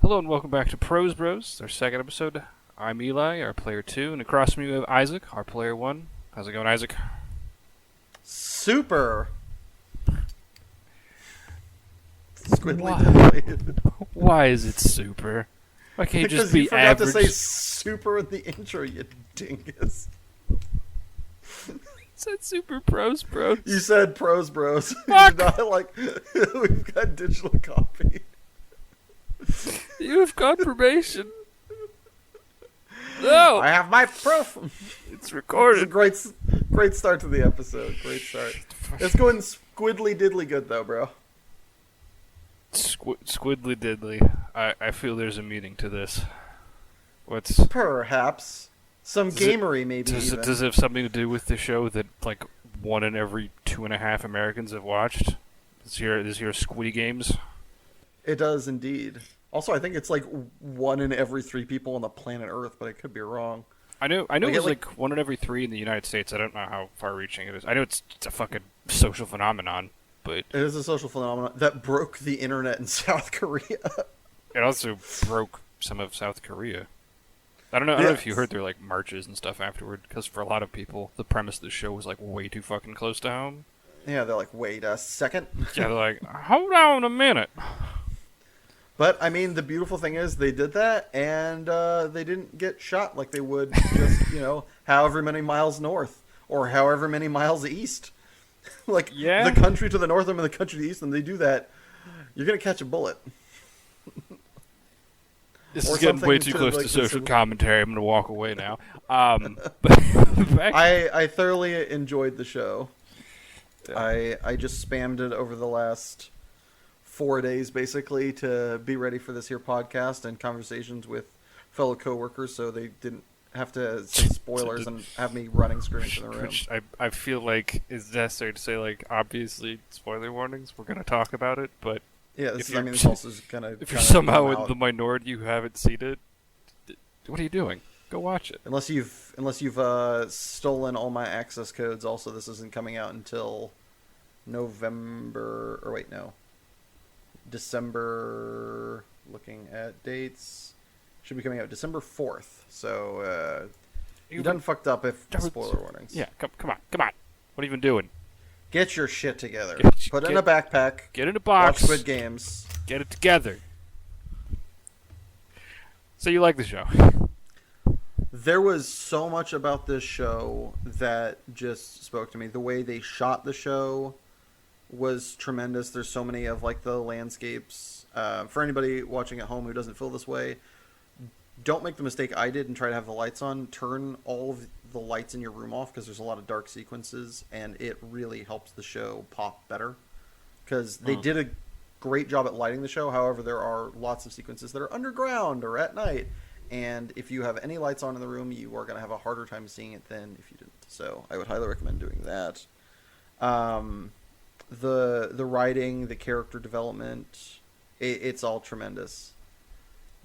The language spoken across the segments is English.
Hello and welcome back to Pros Bros, our second episode. I'm Eli, our player 2, and across from me we have Isaac, our player 1. How's it going, Isaac? Super. Squiddly Why? Diddly. Why is it super? Why can't you just Because you be forgot average? to say super in the intro, you dingus. It said Super Pros Bros. You said pros, bros. Fuck! You're not like, we've got digital copy. You have confirmation. No! I have my proof. It's It's a recorded. great start to the episode. Great start. It's going squiddly diddly good, though, bro. Squiddly Diddly. I feel there's a meaning to this. What's... Perhaps. Some gamery, maybe, Does even. it have something to do with the show that, like, 1 in every 2.5 Americans have watched? This year, Squiddy Games? It does, indeed. Also, I think it's like 1 in every 3 people on the planet Earth, but I could be wrong. I know Like, it was like- like 1 in every 3 in the United States. I don't know how far-reaching it is. I know it's a fucking social phenomenon, but It is a social phenomenon that broke the internet in South Korea. it also broke some of South Korea. I don't know if you heard their like marches and stuff afterward, because for a lot of people, the premise of the show was like way too fucking close to home. Yeah, they're like, wait a second. Yeah, they're like, hold on a minute. But, I mean, the beautiful thing is they did that, and they didn't get shot like they would just, however many miles north, or however many miles east. Like, Yeah. the country to the north of them and the country to the east, and they do that, you're going to catch a bullet. This Or is getting way something too to, close like, to social consider- commentary. I'm going to walk away now. But back, I thoroughly enjoyed the show. Yeah. I just spammed it over the last 4 days, basically, to be ready for this here podcast and conversations with fellow coworkers, so they didn't have to say spoilers and have me running screaming to the room. which I feel like is necessary to say, like, obviously, spoiler warnings, we're going to talk about it, but Yeah, if this also is gonna. if you're kinda somehow come in out. the minority who haven't seen it, what are you doing? Go watch it. Unless you've stolen all my access codes. Also, this isn't coming out until November. Or wait, no, December. Looking at dates, should be coming out December 4th. So you done fucked up if spoiler warnings. Yeah, come on. What are you even doing? Get your shit together. Get- Put it in get- a backpack. Get in a Watch box. Squid Games. Get it together. So you like the show? There was so much about this show that just spoke to me. The way they shot the show was tremendous. There's so many of like the landscapes. For anybody watching at home who doesn't feel this way, don't make the mistake I did and try to have the lights on. Turn all of the lights in your room off because there's a lot of dark sequences, and it really helps the show pop better. Because they did a great job at lighting the show. However, there are lots of sequences that are underground or at night, and if you have any lights on in the room, you are going to have a harder time seeing it than if you didn't. So I would highly recommend doing that. The writing, the character development, it's all tremendous.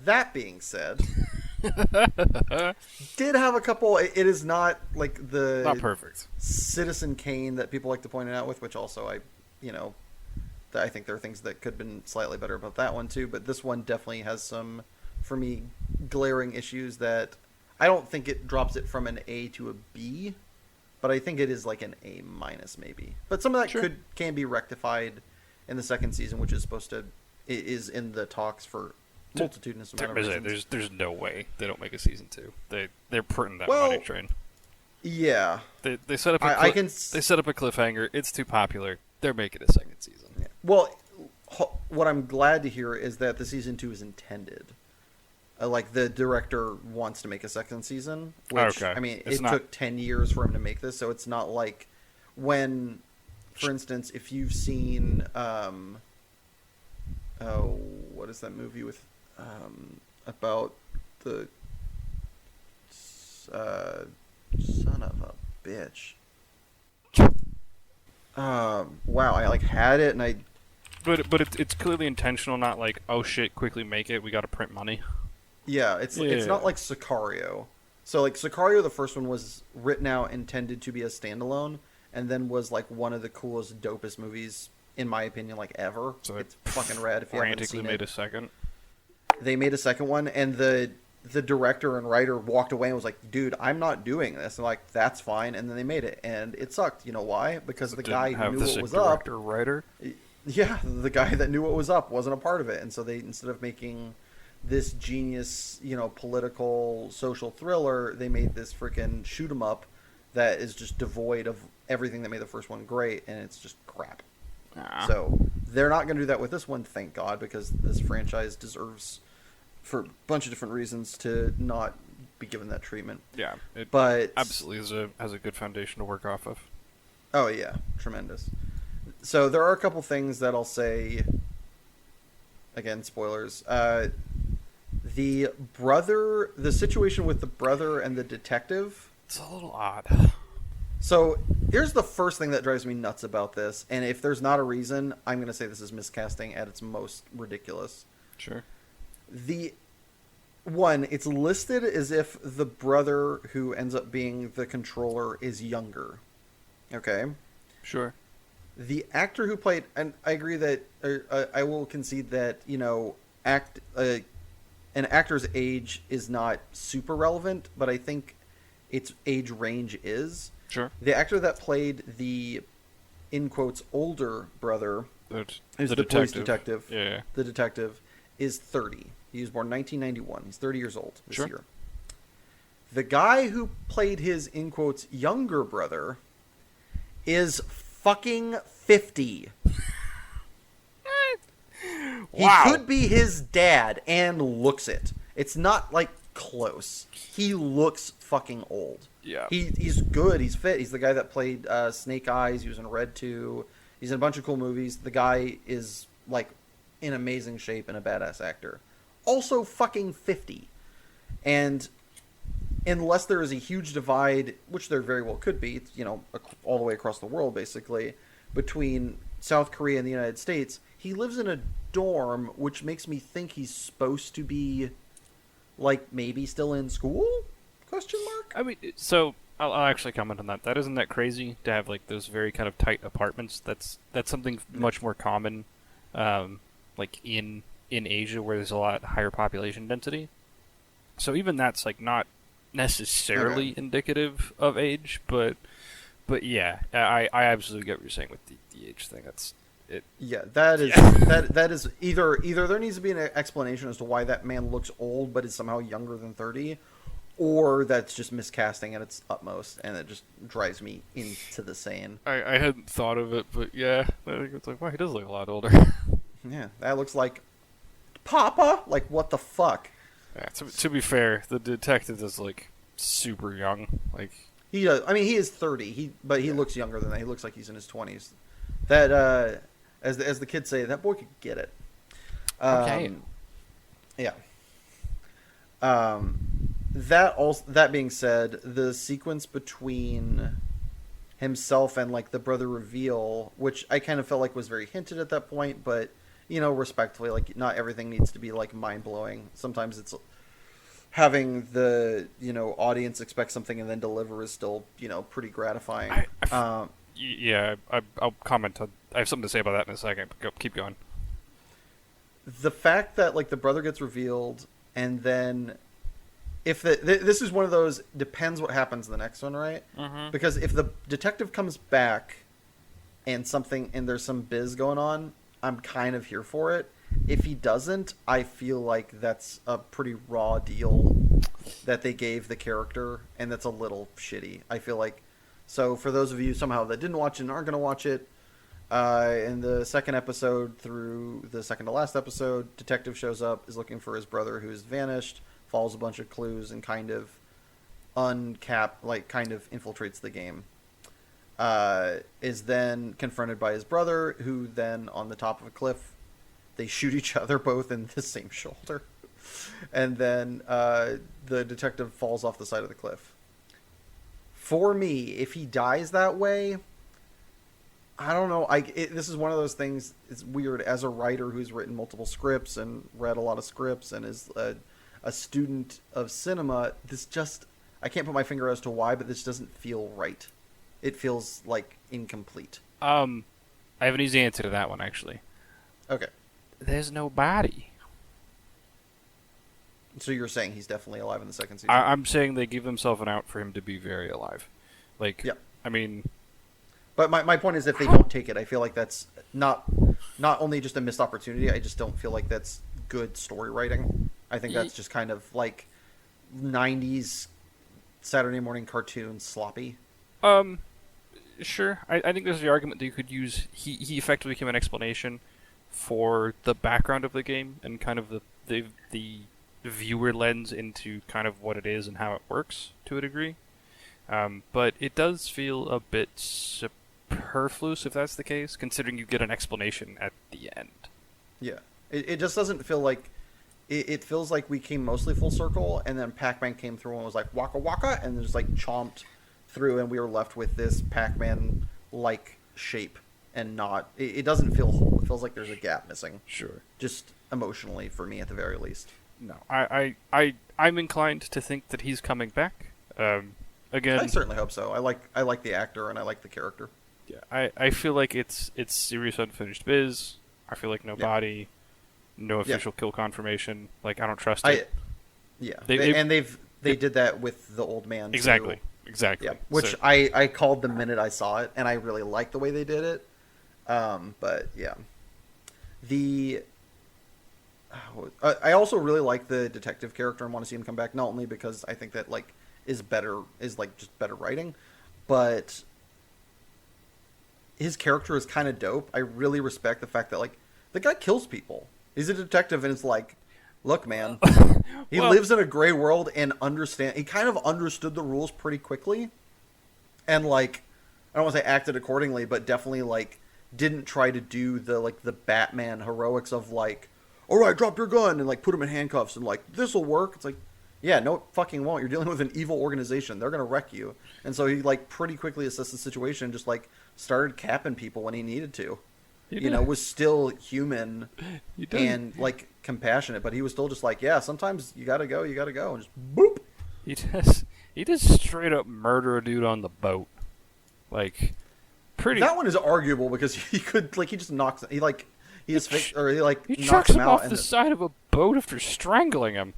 That being said, did have a couple. It is not like the Not perfect. Citizen Kane that people like to point it out with, which also I think there are things that could have been slightly better about that one too. But this one definitely has some, for me, glaring issues that I don't think it drops it from an A to a B, but I think it is like an A minus maybe. But some of that Sure. can be rectified in the second season, which is is in the talks for multitudinous amount of reasons. There's no way they don't make a season 2. They're printing that Well, money train. Yeah. They set up they set up a cliffhanger. It's too popular. They're making a second season. Yeah. Well, what I'm glad to hear is that the season 2 is intended. Like the director wants to make a second season, which Okay. I mean, It's it not- took 10 years for him to make this, so it's not like when, for instance, if you've seen, what is that movie with, about the, son of a bitch. Wow, I like had it and I. But it's clearly intentional, not like, oh shit, quickly make it. We got to print money. Yeah, it's Yeah. not like Sicario. So like Sicario, the first one was written out intended to be a standalone, and then was like one of the coolest, dopest movies in my opinion, like ever. So it's fucking rad if you haven't frantically seen made it. a second. they made a second one, and the director and writer walked away and was like, "Dude, I'm not doing this." And like, "That's fine." And then they made it, and it sucked. You know why? Because the guy who knew what was up, writer. yeah, the guy that knew what was up wasn't a part of it, and so they, instead of making this genius, political social thriller, they made this freaking shoot 'em up that is just devoid of everything that made the first one great, and it's just crap. Ah. So they're not going to do that with this one, thank God, because this franchise deserves, for a bunch of different reasons, to not be given that treatment. Yeah, it but absolutely has a good foundation to work off of. Oh yeah, tremendous. So there are a couple things that I'll say. Again, spoilers. The situation with the brother and the detective. It's a little odd. So here's the first thing that drives me nuts about this, and if there's not a reason, I'm going to say this is miscasting at its most ridiculous. Sure. It's listed as if the brother who ends up being the controller is younger. Okay? Sure. The actor who played, and I agree that, I will concede that, an actor's age is not super relevant, but I think its age range is. Sure. The actor that played the, in quotes, older brother, who's the police detective, yeah. the detective, is 30. He was born in 1991. He's 30 years old this year. The guy who played his, in quotes, younger brother is fucking 50. Wow. He could be his dad and looks it. It's not, like, close. He looks fucking old. Yeah. He's good. He's fit. He's the guy that played Snake Eyes. He was in Red 2. He's in a bunch of cool movies. The guy is, like, in amazing shape and a badass actor. Also fucking 50. And unless there is a huge divide, which there very well could be, all the way across the world, basically, between South Korea and the United States, he lives in a dorm, which makes me think he's supposed to be, like, maybe still in school? Question mark? I mean, so I'll actually comment on that. That isn't that crazy to have like those very kind of tight apartments. That's something much more common, like in Asia where there's a lot higher population density. So even that's like not necessarily indicative of age, but yeah, I absolutely get what you're saying with the age thing. That's it. Yeah, that is that is either there needs to be an explanation as to why that man looks old but is somehow younger than 30. Or that's just miscasting at its utmost, and it just drives me into the sane. I hadn't thought of it, but yeah, I think it's like, wow, he does look a lot older. Yeah, that looks like Papa. Like, what the fuck? Yeah, to be fair, the detective is like super young. Like he does. I mean, he is 30. But he looks younger than that. He looks like he's in his 20s. That as the kids say, that boy could get it. Okay. Yeah. That being said, the sequence between himself and like the brother reveal, which I kind of felt like was very hinted at that point, but respectfully, like not everything needs to be like mind blowing. Sometimes it's having the audience expect something and then deliver is still pretty gratifying. Yeah, I'll comment on. I have something to say about that in a second. But keep going. The fact that like the brother gets revealed and then. If this is one of those, depends what happens in the next one, right? Mm-hmm. Because if the detective comes back and there's some biz going on, I'm kind of here for it. If he doesn't, I feel like that's a pretty raw deal that they gave the character, and that's a little shitty. I feel like, so for those of you somehow that didn't watch it and aren't going to watch it, in the second episode through the second to last episode, detective shows up, is looking for his brother who's vanished, follows a bunch of clues, and kind of infiltrates the game. Is then confronted by his brother, who then, on the top of a cliff, they shoot each other both in the same shoulder. And then the detective falls off the side of the cliff. For me, if he dies that way, I don't know. This is one of those things, it's weird, as a writer who's written multiple scripts and read a lot of scripts and is a student of cinema, I can't put my finger as to why, but this doesn't feel right. It feels like incomplete. I have an easy answer to that one, actually. Okay. There's no body. So you're saying he's definitely alive in the second season? I'm saying they give themselves an out for him to be very alive. Like, Yep. I mean, But my point is, if they don't take it, I feel like that's not only just a missed opportunity. I just don't feel like that's good story writing. I think that's just kind of like 90s Saturday morning cartoon sloppy. sure. I think there's the argument that you could use. He effectively became an explanation for the background of the game and kind of the viewer lens into kind of what it is and how it works to a degree. But it does feel a bit superfluous if that's the case, considering you get an explanation at the end. Yeah. It just doesn't feel like... It feels like we came mostly full circle, and then Pac-Man came through and was like, waka waka, and just like chomped through, and we were left with this Pac-Man-like shape, and not... It doesn't feel whole. It feels like there's a gap missing. Sure. Just emotionally, for me, at the very least. No, I'm inclined to think that he's coming back. Again, I certainly hope so. I like the actor, and I like the character. yeah, I feel like it's serious unfinished biz. I feel like no body, no official kill confirmation. Like, I don't trust it. Yeah, and they did that with the old man. Exactly. Too. Exactly. Yeah, which so, I called the minute I saw it, and I really liked the way they did it. But yeah, I also really like the detective character and want to see him come back. Not only because I think that is just better writing, but his character is kind of dope. I really respect the fact that the guy kills people. He's a detective, and it's like, look, man, he lives in a gray world and he kind of understood the rules pretty quickly, and I don't want to say acted accordingly, but definitely didn't try to do the Batman heroics of all right, drop your gun and put him in handcuffs and this'll work. It's like, yeah, no, it fucking won't. You're dealing with an evil organization. They're gonna wreck you. And so he pretty quickly assessed the situation, and just started capping people when he needed to. Was still human and compassionate, but he was still just yeah, sometimes you gotta go, and just boop. He just straight up murder a dude on the boat. Pretty. That one is arguable because he could he just knocks he he knocks chucks him out off the side of a boat after strangling him.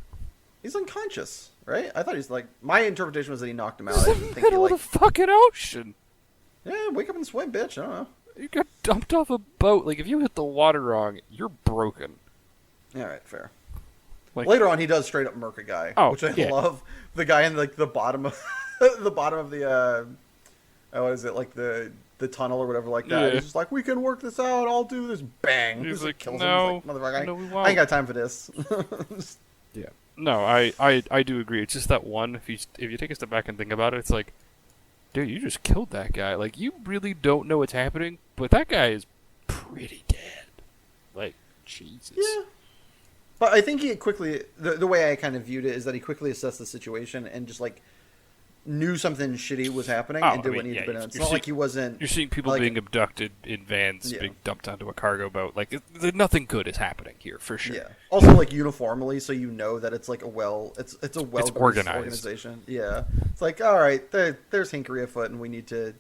He's unconscious, right? I thought he's my interpretation was that he knocked him out. He's in the middle of the fucking ocean. Yeah, wake up and swim, bitch. I don't know. You got dumped off a boat. If you hit the water wrong, you're broken. All right, fair. Later on, he does straight up murk a guy, which I love. The guy in the bottom of the bottom of the what is it, the tunnel or whatever that. Yeah. He's just we can work this out. I'll do this. Bang. He's kills him. He's motherfucker, no, we won't. I ain't got time for this. Yeah. No, I do agree. It's just that one. If you take a step back and think about it, it's dude, you just killed that guy. You really don't know what's happening, but that guy is pretty dead. Jesus. Yeah. But I think he quickly, the way I kind of viewed it is that he quickly assessed the situation and just knew something shitty was happening and did what needed to be done. It's not he wasn't... You're seeing people being abducted in vans, being dumped onto a cargo boat. Nothing good is happening here, for sure. Yeah. Also, uniformly, so you know that it's it's a organized organization. Yeah. It's all right, there's hinkery afoot, and we need to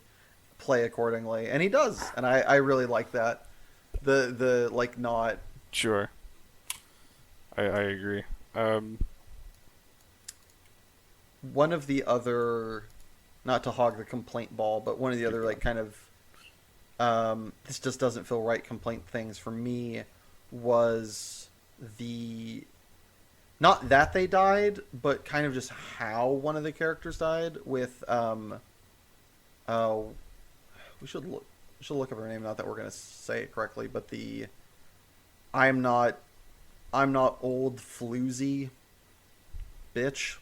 play accordingly. And he does. And I really like that. The not... Sure. I agree. One of the other, not to hog the complaint ball, but one of the other kind of this just doesn't feel right complaint things for me was not that they died, but kind of just how one of the characters died with we should look up her name, not that we're gonna say it correctly, but I'm not old floozy bitch.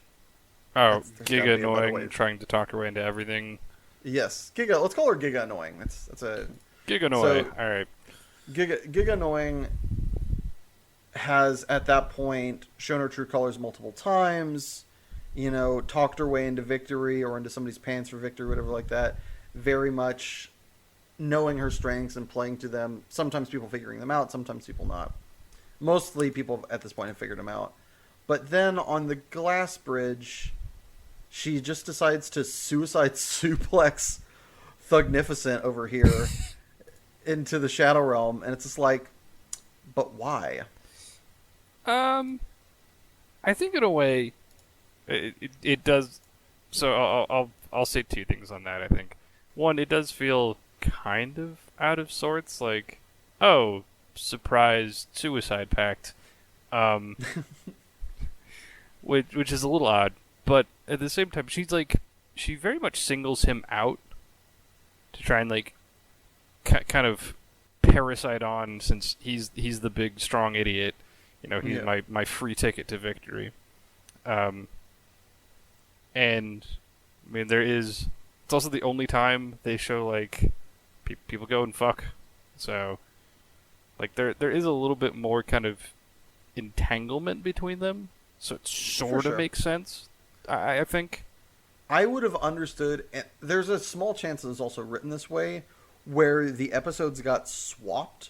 Oh, Giga Annoying, trying to talk her way into everything. Yes, Giga. Let's call her Giga Annoying. That's a Giga Annoying. All right. Giga Annoying has at that point shown her true colors multiple times. Talked her way into victory or into somebody's pants for victory, whatever like that. Very much knowing her strengths and playing to them. Sometimes people figuring them out. Sometimes people not. Mostly people at this point have figured them out. But then on the glass bridge, she just decides to suicide suplex Thugnificent over here into the Shadow Realm, and it's just but why? I think in a way, it does. So I'll say two things on that. I think one, it does feel kind of out of sorts. Like, oh, surprise suicide pact, um, which is a little odd. But at the same time, she very much singles him out to try and like kind of parasite on, since he's the big strong idiot. He's my free ticket to victory. And I mean, it's also the only time they show like people go and fuck. So like there is a little bit more kind of entanglement between them. So it sort of makes sense. I think. I would have understood. And there's a small chance that it's also written this way, where the episodes got swapped.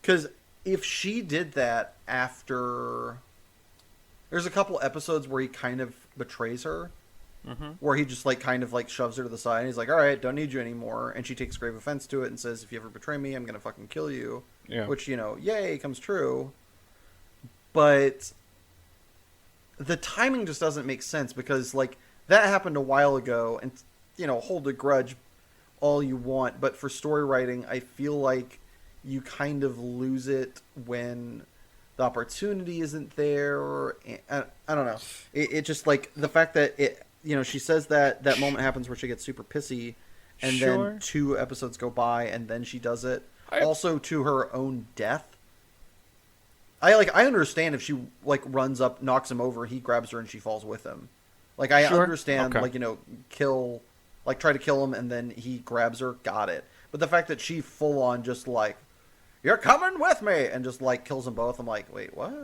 Because if she did that after, there's a couple episodes where he kind of betrays her, where he just like kind of like shoves her to the side. And he's like, "All right, don't need you anymore," and she takes grave offense to it and says, "If you ever betray me, I'm gonna fucking kill you." Yeah. Which, yay, comes true. But the timing just doesn't make sense, because like that happened a while ago, and hold a grudge all you want, but for story writing, I feel like you kind of lose it when the opportunity isn't there. I don't know. It just like the fact that she says that moment happens where she gets super pissy, and then 2 episodes go by, and then she does it. Also to her own death. I understand if she like runs up, knocks him over, he grabs her, and she falls with him. Like I understand, okay. try to kill him, and then he grabs her. Got it. But the fact that she full on just like, "You're coming with me," and just like kills them both, I'm like, wait, what?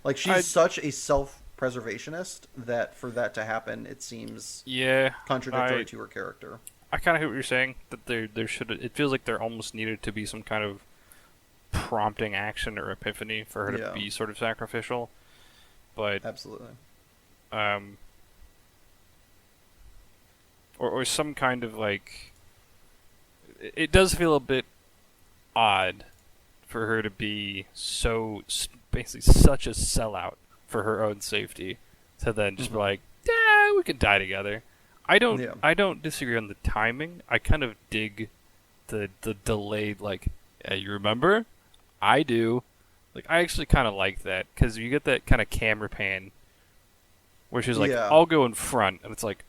Like she's such a self-preservationist that for that to happen, it seems contradictory to her character. I kind of hear what you're saying. That there should, it feels like there almost needed to be some kind of prompting action or epiphany for her to be sort of sacrificial. But absolutely. Or some kind of like, it does feel a bit odd for her to be so basically such a sellout for her own safety, to then just be like, "Yeah, we can die together." I don't disagree on the timing. I kind of dig the delayed, like, "Hey, you remember? I do." Like, I actually kind of like that, because you get that kind of camera pan where she's like, "I'll go in front," and it's like,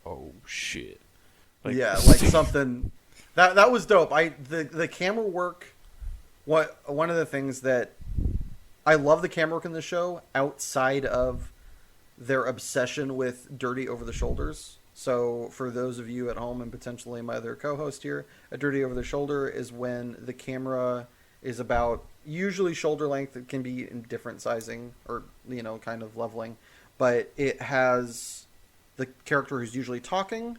oh shit. Like something that was dope. The camera work. One of the things that I love, the camera work in the show, outside of their obsession with dirty over the shoulders. So for those of you at home, and potentially my other co-host here, a dirty over the shoulder is when the camera is about usually shoulder length. It can be in different sizing or kind of leveling, but it has the character who's usually talking,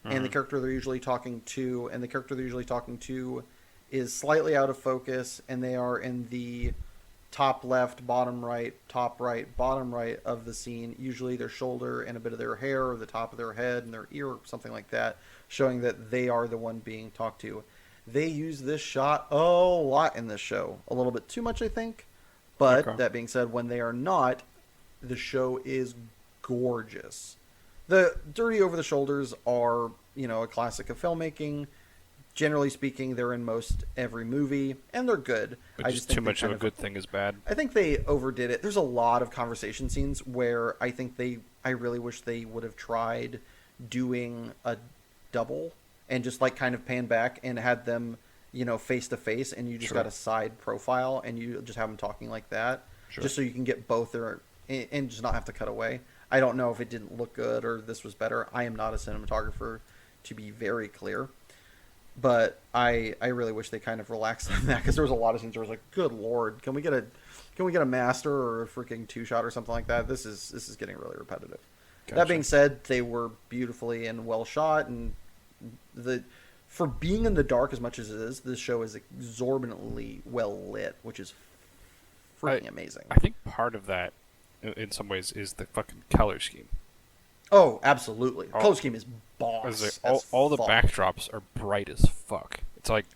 and the character they're usually talking to, and the character they're usually talking to is slightly out of focus, and they are in the top left, bottom right, top right, bottom right of the scene, usually their shoulder and a bit of their hair, or the top of their head and their ear, or something like that, showing that they are the one being talked to. They use this shot a lot in this show. A little bit too much, I think. But that being said, when they are not, the show is gorgeous. The dirty over the shoulders are, a classic of filmmaking. Generally speaking, they're in most every movie, and they're good. But I just too much of a good thing is bad. I think they overdid it. There's a lot of conversation scenes where I think I really wish they would have tried doing a double and just like kind of pan back and had them, face to face, and you just got a side profile and you just have them talking like that, just so you can get both their, and just not have to cut away. I don't know if it didn't look good or this was better. I am not a cinematographer, to be very clear. But I really wish they kind of relaxed on that, because there was a lot of scenes where I was like, good lord, can we get a master or a freaking 2-shot or something like that? This is getting really repetitive. Gotcha. That being said, they were beautifully and well shot, and for being in the dark as much as it is, this show is exorbitantly well lit, which is freaking amazing. I think part of that, in some ways, is the fucking color scheme. Oh, absolutely. The color scheme is boss. All the backdrops are bright as fuck. It's like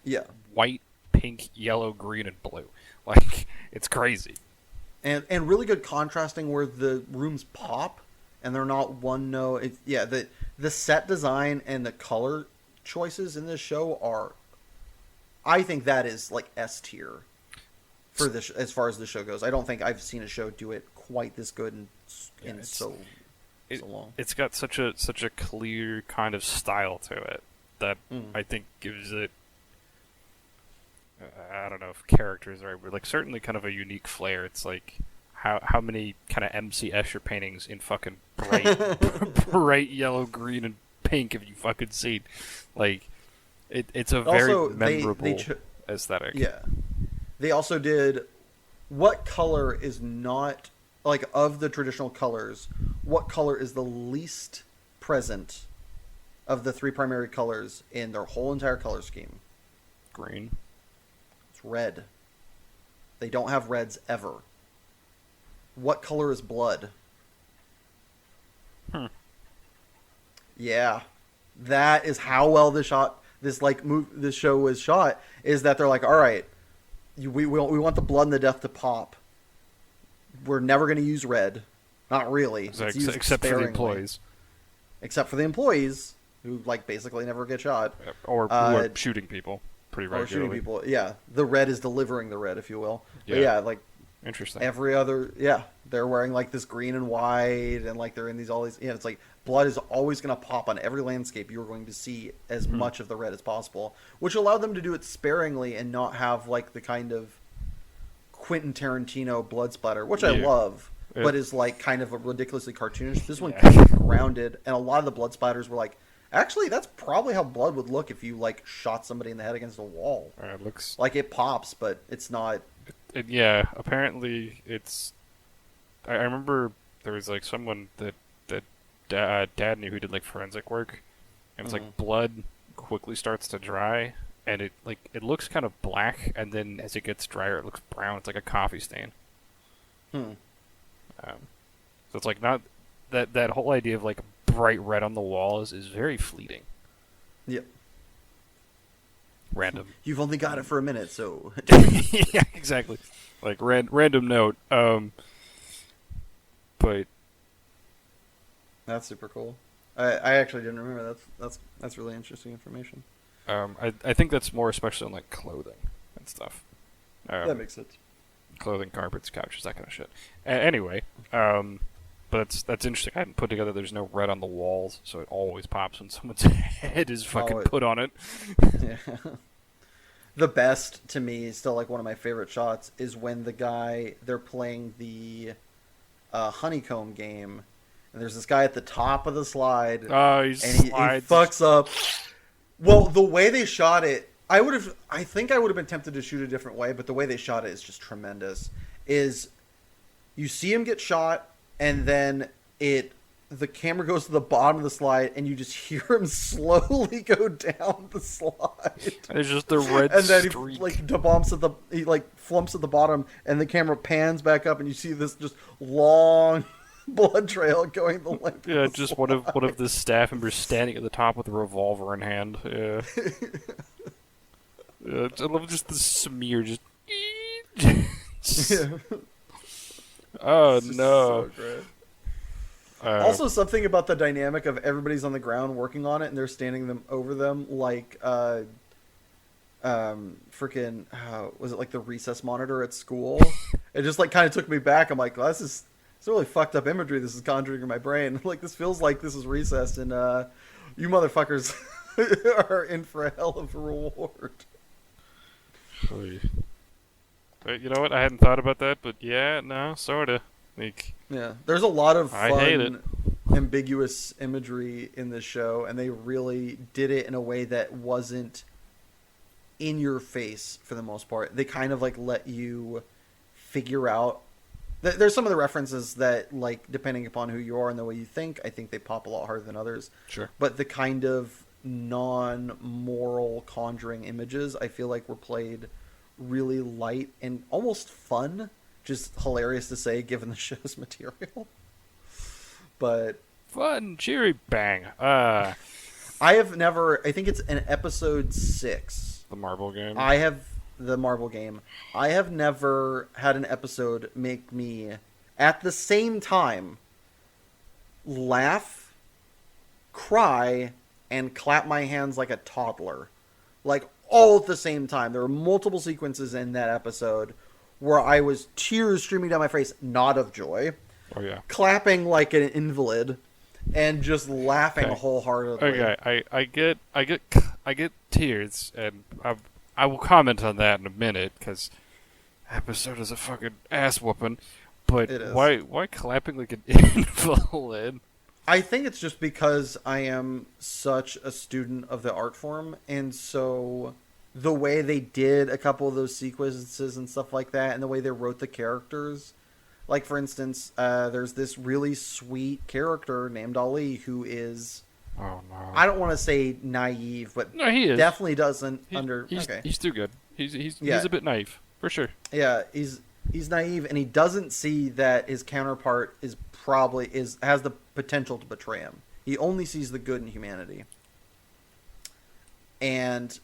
white, pink, yellow, green, and blue. Like, it's crazy. and really good contrasting where the rooms pop and they're not one note. Yeah, the set design and the color choices in this show are, I think that is like S tier for this as far as the show goes. I don't think I've seen a show do it quite this good in so long. It's got such a clear kind of style to it that I think gives it, I don't know if characters are right, but like certainly kind of a unique flair. It's like how many kind of MC Escher paintings in fucking bright yellow, green, and pink have you fucking seen? Like it's a very also, memorable aesthetic. Yeah, they also did what color is not like of the traditional colors. What color is the least present of the three primary colors in their whole entire color scheme? Green. Red. They don't have reds ever. What color is blood? Yeah, that is how well this show was shot. Is that they're like, all right, we want the blood and the death to pop. We're never going to use red. Not really. Except for the employees. Except for the employees who like basically never get shot or who are shooting people. Pretty regularly. Or shooting people, yeah. The red is delivering the red, if you will. Yeah. But yeah, like interesting. Every other, they're wearing like this green and white, and like they're in all these. Yeah, it's like blood is always going to pop on every landscape. You're going to see as much of the red as possible, which allowed them to do it sparingly and not have like the kind of Quentin Tarantino blood splatter, which I love, but is like kind of a ridiculously cartoonish. This one kind of grounded, and a lot of the blood splatters were like. Actually, that's probably how blood would look if you like shot somebody in the head against a wall. It looks like it pops, but it's not. Apparently it's. I remember there was like someone that Dad knew who did like forensic work, and it's like blood quickly starts to dry, and it looks kind of black, and then as it gets drier, it looks brown. It's like a coffee stain. So it's like not that whole idea of like bright red on the walls is very fleeting. Yep. Random. You've only got it for a minute, so. Yeah, exactly. Like random note. But that's super cool. I actually didn't remember. That's really interesting information. I think that's more especially on like clothing and stuff. That makes sense. Clothing, carpets, couches, that kind of shit. Anyway, but that's interesting. I hadn't put together there's no red on the walls, so it always pops when someone's head is fucking put on it. Yeah. The best, to me, still like one of my favorite shots, is when they're playing the honeycomb game, and there's this guy at the top of the slide, and he fucks up. Well, the way they shot it, I think I would have been tempted to shoot a different way, but the way they shot it is just tremendous. Is you see him get shot, and then the camera goes to the bottom of the slide, and you just hear him slowly go down the slide. It's just the red and then streak. He flumps at the bottom, and the camera pans back up, and you see this just long blood trail going the length. Yeah, of the just slide. one of the staff members standing at the top with a revolver in hand. Yeah. I love just the smear, just. Yeah. Oh It's no! so great. Also, something about the dynamic of everybody's on the ground working on it, and they're standing over them like, freaking, was it like the recess monitor at school? It just like kind of took me back. I'm like, well, it's really fucked up imagery. This is conjuring in my brain. Like this feels like this is recess, and you motherfuckers are in for a hell of a reward. You know what? I hadn't thought about that, but yeah, no, sorta. Like, yeah, there's a lot of I hate it. ambiguous imagery in this show, and they really did it in a way that wasn't in your face for the most part. They kind of like let you figure out. There's some of the references that, like, depending upon who you are and the way you think, I think they pop a lot harder than others. Sure. But the kind of non-moral conjuring images, I feel like were played really light and almost fun. Just hilarious to say, given the show's material. But fun, cheery, bang. I have never. I think it's in episode 6. The marble game. I have the Marvel game, I have never had an episode make me, at the same time, laugh, cry, and clap my hands like a toddler. Like, all at the same time. There were multiple sequences in that episode where I was tears streaming down my face, not of joy, Oh yeah. clapping like an invalid, and just laughing wholeheartedly. Okay, I get tears, and I will comment on that in a minute because episode is a fucking ass whooping. But It is. why clapping like an invalid? I think it's just because I am such a student of the art form, and so the way they did a couple of those sequences and stuff like that, and the way they wrote the characters, like for instance, there's this really sweet character named Ali who is, Oh no. I don't want to say naive, but No, he is. definitely doesn't He's too good. He's Yeah. a bit naive for sure. Yeah, he's naive, and he doesn't see that his counterpart has the potential to betray him. He only sees the good in humanity. And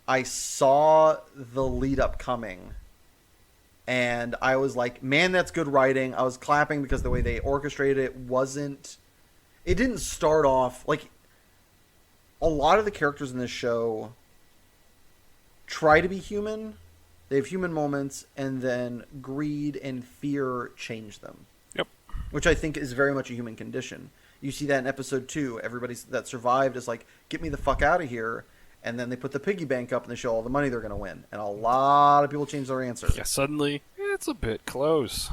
I saw the lead up coming, and I was like, man, that's good writing. I was clapping because the way they orchestrated it didn't start off like, a lot of the characters in this show try to be human. They have human moments, and then greed and fear change them. Yep. Which I think is very much a human condition. You see that in episode 2. Everybody that survived is like, get me the fuck out of here. And then they put the piggy bank up and they show all the money they're going to win. And a lot of people change their answer. Yeah, suddenly it's a bit close.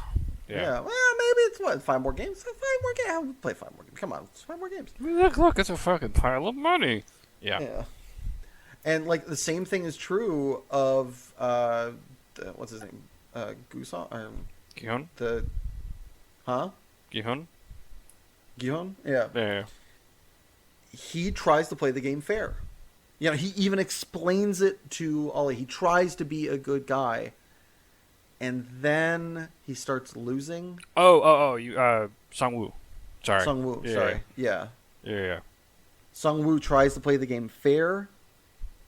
Yeah. Well, maybe it's 5 more games? 5 more games? I'll play 5 more games. Come on, it's 5 more games. Look, it's a fucking pile of money. Yeah. And like the same thing is true of what's his name? Gusan? Gihun? Huh? Gihun? Gihon? Yeah. Yeah. He tries to play the game fair. You know, he even explains it to Ollie. He tries to be a good guy. And then he starts losing. You, Sangwoo. Sorry. Sungwoo, Yeah. sorry. Yeah. Yeah. Sungwoo tries to play the game fair.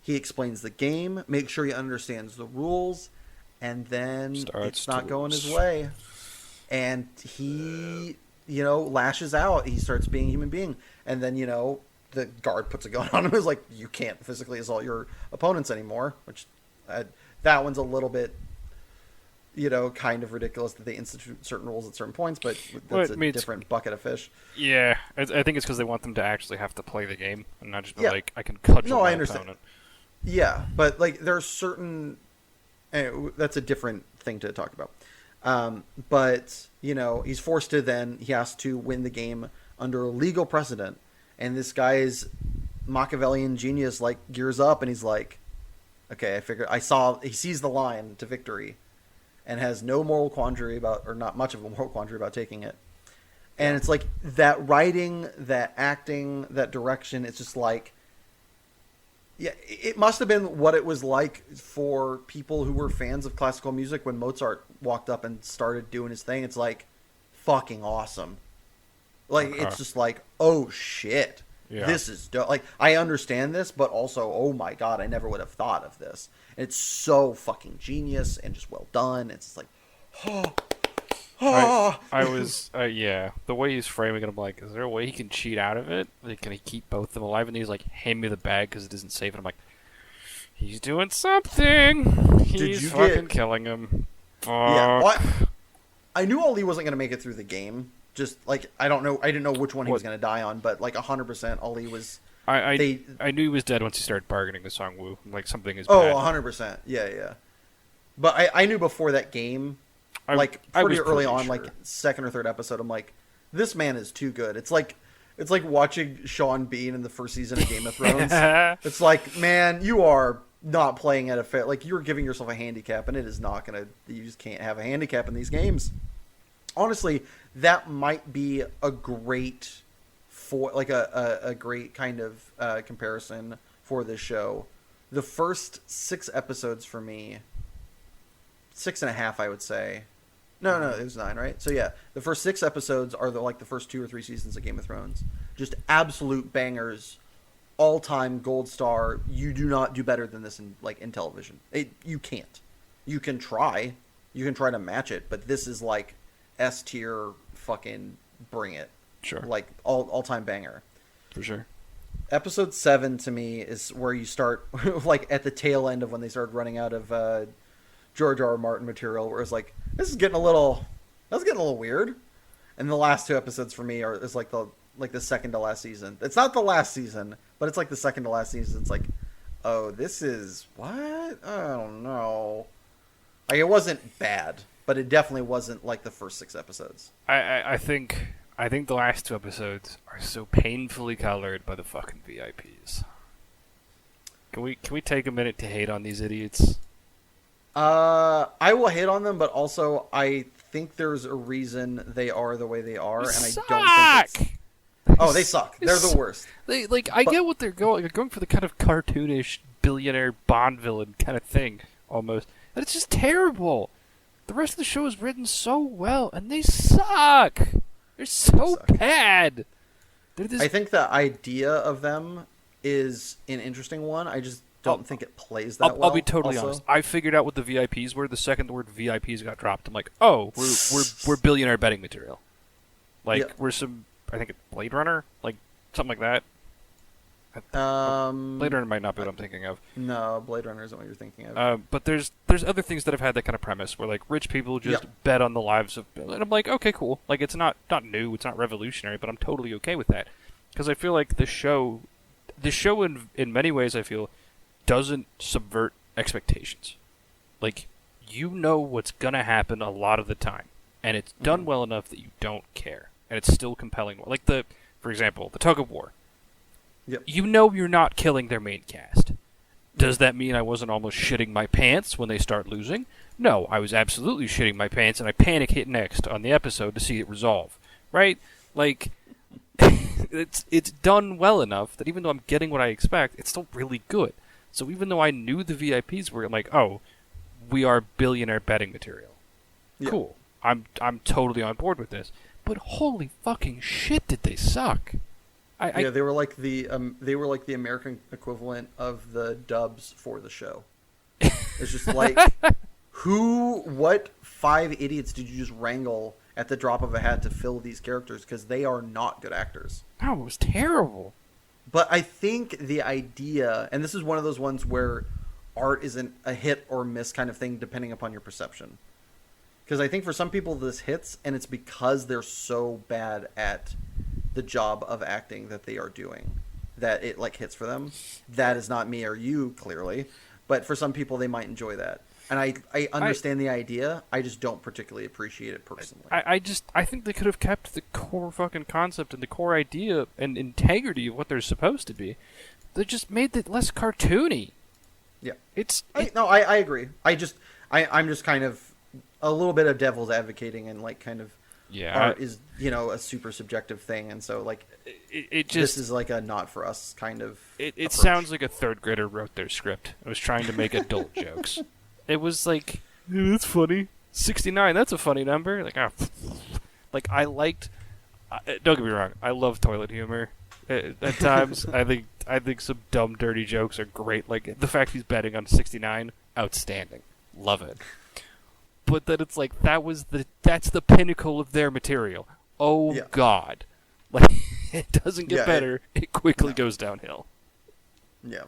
He explains the game, makes sure he understands the rules, and then it's not going his way. And he, lashes out. He starts being a human being. And then, the guard puts a gun on him. Is like, you can't physically assault your opponents anymore. Which, that one's a little bit, kind of ridiculous that they institute certain rules at certain points. But that's a different bucket of fish. Yeah, I think it's because they want them to actually have to play the game and not just be like, I can cudgel my opponent. Yeah, but like there are certain. That's a different thing to talk about. But he's forced to he has to win the game under a legal precedent, and this guy's Machiavellian genius like gears up, and he's like, okay, he sees the line to victory, and has no moral quandary about, or not much of a moral quandary about taking it. And it's like that writing, that acting, that direction. It's just like. Yeah, it must have been what it was like for people who were fans of classical music when Mozart walked up and started doing his thing. It's like fucking awesome. Like, It's just like, oh shit, this is dope. Like, I understand this, but also, oh my god, I never would have thought of this. And it's so fucking genius and just well done. It's just like, I was, the way he's framing it, I'm like, is there a way he can cheat out of it? Like, can he keep both of them alive? And he's like, hand me the bag because it doesn't save it. I'm like, he's doing something. He's fucking killing him. Fuck. Yeah, well, I knew Ali wasn't going to make it through the game. Just, like, I didn't know which one he was going to die on, but, like, 100% Ali was... I knew he was dead once he started bargaining with Songwoo. Like, something is bad. Oh, 100%. Yeah. But I knew before that game... pretty early on, like second or third episode, I'm like, this man is too good. It's like watching Sean Bean in the first season of Game of Thrones. It's like, man, you are not playing at a fair. Like, you're giving yourself a handicap, and it is not gonna. You just can't have a handicap in these games. Honestly, that might be a great a great kind of comparison for this show. The first 6 episodes for me, 6.5, I would say. No, it was 9, right? So yeah, the first 6 episodes are the first 2 or 3 seasons of Game of Thrones. Just absolute bangers all-time gold star. You do not do better than this in television. You can't. You can try. You can try to match it, but this is like S tier fucking bring it. Sure. Like all-time banger. For sure. Episode 7 to me is where you start like at the tail end of when they started running out of George R. R. Martin material, where it's like that's getting a little weird. And the last 2 episodes for me is like the second to last season. It's not the last season, but it's like the second to last season. It's like, oh, this is what? I don't know. Like, it wasn't bad, but it definitely wasn't like the first 6 episodes. I think the last 2 episodes are so painfully colored by the fucking VIPs. Can we take a minute to hate on these idiots? I will hate on them, but also I think there's a reason they are the way they are, and I don't think it's... they suck. They're the worst. I get what they're going. They're going for the kind of cartoonish billionaire Bond villain kind of thing, almost. And it's just terrible. The rest of the show is written so well, and they suck. They're so bad. I think the idea of them is an interesting one. I just don't think it plays that well. I'll be totally honest. I figured out what the VIPs were the second the word VIPs got dropped. I'm like, oh, we're billionaire betting material. Like, we're some, I think it's Blade Runner, like something like that. Blade Runner might not be what I'm thinking of. No, Blade Runner isn't what you're thinking of. But there's other things that have had that kind of premise where like rich people just bet on the lives of, and I'm like, okay, cool. Like, it's not new, it's not revolutionary, but I'm totally okay with that because I feel like the show in many ways I feel doesn't subvert expectations. Like, you know what's gonna happen a lot of the time, and it's done well enough that you don't care, and it's still compelling. Like for example, the tug of war. Yep. You know you're not killing their main cast. Does that mean I wasn't almost shitting my pants when they start losing? No, I was absolutely shitting my pants, and I panic hit next on the episode to see it resolve. Right? Like, it's done well enough that even though I'm getting what I expect, it's still really good. So even though I knew the VIPs were like, oh, we are billionaire betting material. Yep. Cool. I'm totally on board with this. But holy fucking shit, did they suck. They were like the American equivalent of the dubs for the show. It's just like, what 5 idiots did you just wrangle at the drop of a hat to fill these characters? Because they are not good actors. No, it was terrible. But I think the idea, and this is one of those ones where art isn't a hit or miss kind of thing depending upon your perception. Because I think for some people this hits, and it's because they're so bad at the job of acting that they are doing that it like hits for them. That is not me or you, clearly, but for some people they might enjoy that, and I understand the idea. I just don't particularly appreciate it personally. I think they could have kept the core fucking concept and the core idea and integrity of what they're supposed to be. They just made it less cartoony. Yeah, I agree. I'm just kind of a little bit of devil's advocating and like kind of. Yeah, art is, a super subjective thing, and so like it just, this is like a not for us kind of. It sounds like a 3rd grader wrote their script. I was trying to make adult jokes. It was like, yeah, that's funny. 69, that's a funny number. Like, like I liked. Don't get me wrong, I love toilet humor. At times, I think some dumb, dirty jokes are great. Like the fact he's betting on 69, outstanding. Love it. But that it's like that's the pinnacle of their material. Oh God, like it doesn't get better. It quickly goes downhill. Yeah,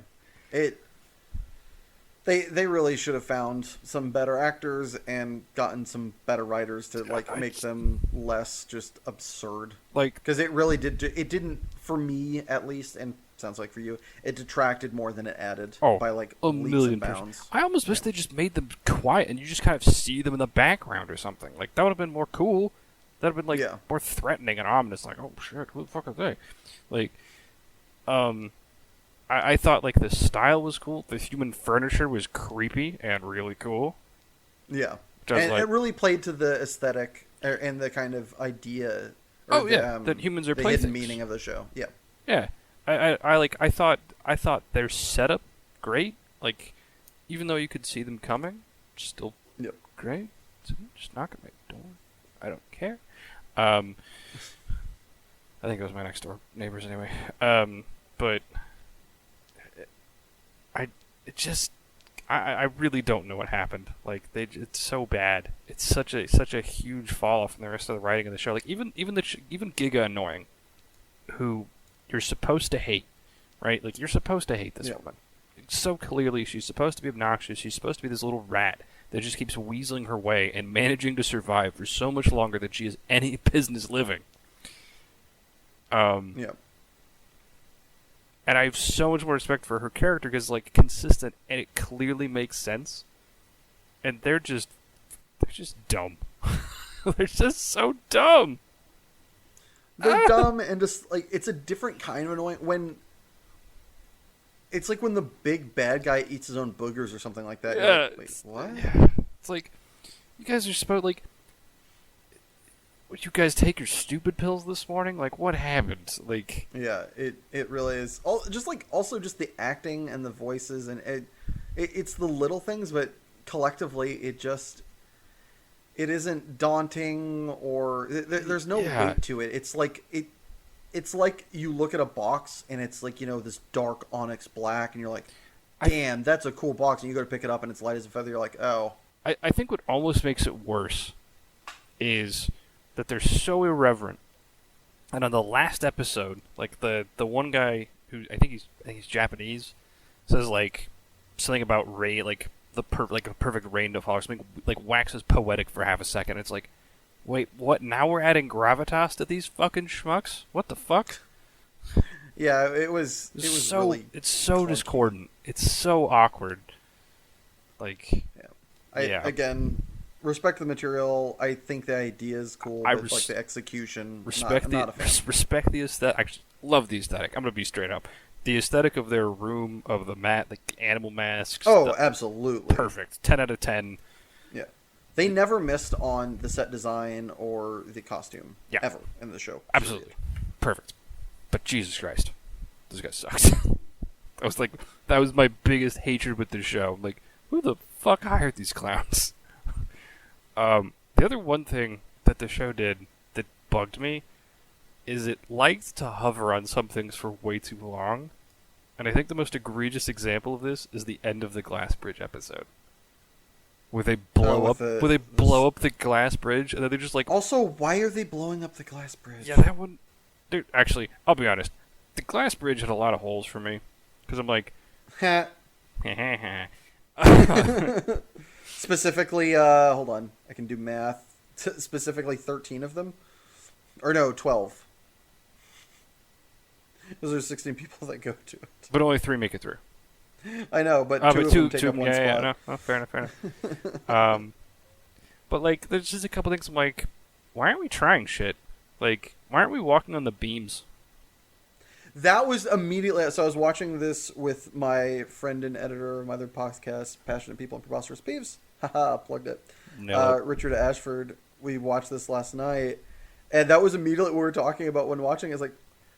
They really should have found some better actors and gotten some better writers to make them less just absurd. Like, because it really did. It didn't, for me at least, and sounds like for you, it detracted more than it added by like a leaps million and bounds. I almost wish they just made them quiet and you just kind of see them in the background or something. Like that would have been more cool. That would have been more threatening and ominous. Like, oh shit, who the fuck are they? Like, I thought like the style was cool. The human furniture was creepy and really cool. Yeah, and it really played to the aesthetic and the kind of idea. That humans are the playthings. hidden meaning of the show. Yeah, yeah. I thought their setup great. Like, even though you could see them coming, still great. So just knock at my door. I don't care. I think it was my next door neighbors anyway. But it just I really don't know what happened. Like it's so bad. It's such a huge fall off from the rest of the writing of the show. Like even Giga Annoying, who you're supposed to hate, right? Like you're supposed to hate this woman. So clearly, she's supposed to be obnoxious. She's supposed to be this little rat that just keeps weaseling her way and managing to survive for so much longer than she has any business living. Yeah. And I have so much more respect for her character because, like, consistent and it clearly makes sense. And they're just dumb. They're just so dumb. They're dumb and just like it's a different kind of annoying when. It's like when the big bad guy eats his own boogers or something like that. Yeah, like, wait, what? Yeah. It's like you guys are supposed like. Would you guys take your stupid pills this morning? Like, what happened? Like, yeah, it really is. Just like also just the acting and the voices and it's the little things, but collectively it isn't daunting or there's no weight to it. It's like you look at a box and it's like this dark onyx black and you're like, damn, that's a cool box, and you go to pick it up and it's light as a feather. You're like, oh. I think what almost makes it worse is that they're so irreverent. And on the last episode, like the one guy who I think he's Japanese says like something about rain, like a perfect rain to fall, something like waxes poetic for half a second. It's like, wait, what? Now we're adding gravitas to these fucking schmucks? What the fuck? Yeah, it was so really it's so clunky. discordant. It's so awkward. Like, again. Respect the material. I think the idea is cool, but like the execution, respect not a fan. Respect the aesthetic. I just love the aesthetic. I'm gonna be straight up. The aesthetic of their room, of the like animal masks. Oh, absolutely. Perfect. 10 out of 10. Yeah, they never missed on the set design or the costume. Yeah. Ever in the show. Absolutely perfect. But Jesus Christ, this guy sucks. That was my biggest hatred with the show. Like, who the fuck hired these clowns? The other one thing that the show did that bugged me is it liked to hover on some things for way too long. And I think the most egregious example of this is the end of the glass bridge episode. Where they blow up the glass bridge and then they're just like... Also, why are they blowing up the glass bridge? Yeah, that one... Actually, I'll be honest. The glass bridge had a lot of holes for me. Because I'm like... Specifically, hold on. I can do math. Specifically 13 of them? Or no, 12. Those are 16 people that go to it. But only 3 make it through. I know, but two of them take up one spot. Yeah, no, fair enough. But, like, there's just a couple things I'm like, why aren't we trying shit? Like, why aren't we walking on the beams? That was immediately... So I was watching this with my friend and editor of my other podcast, Passionate People and Preposterous Peeves. Haha, plugged it. No. Richard Ashford. We watched this last night. And that was immediately what we were talking about when watching. It's like,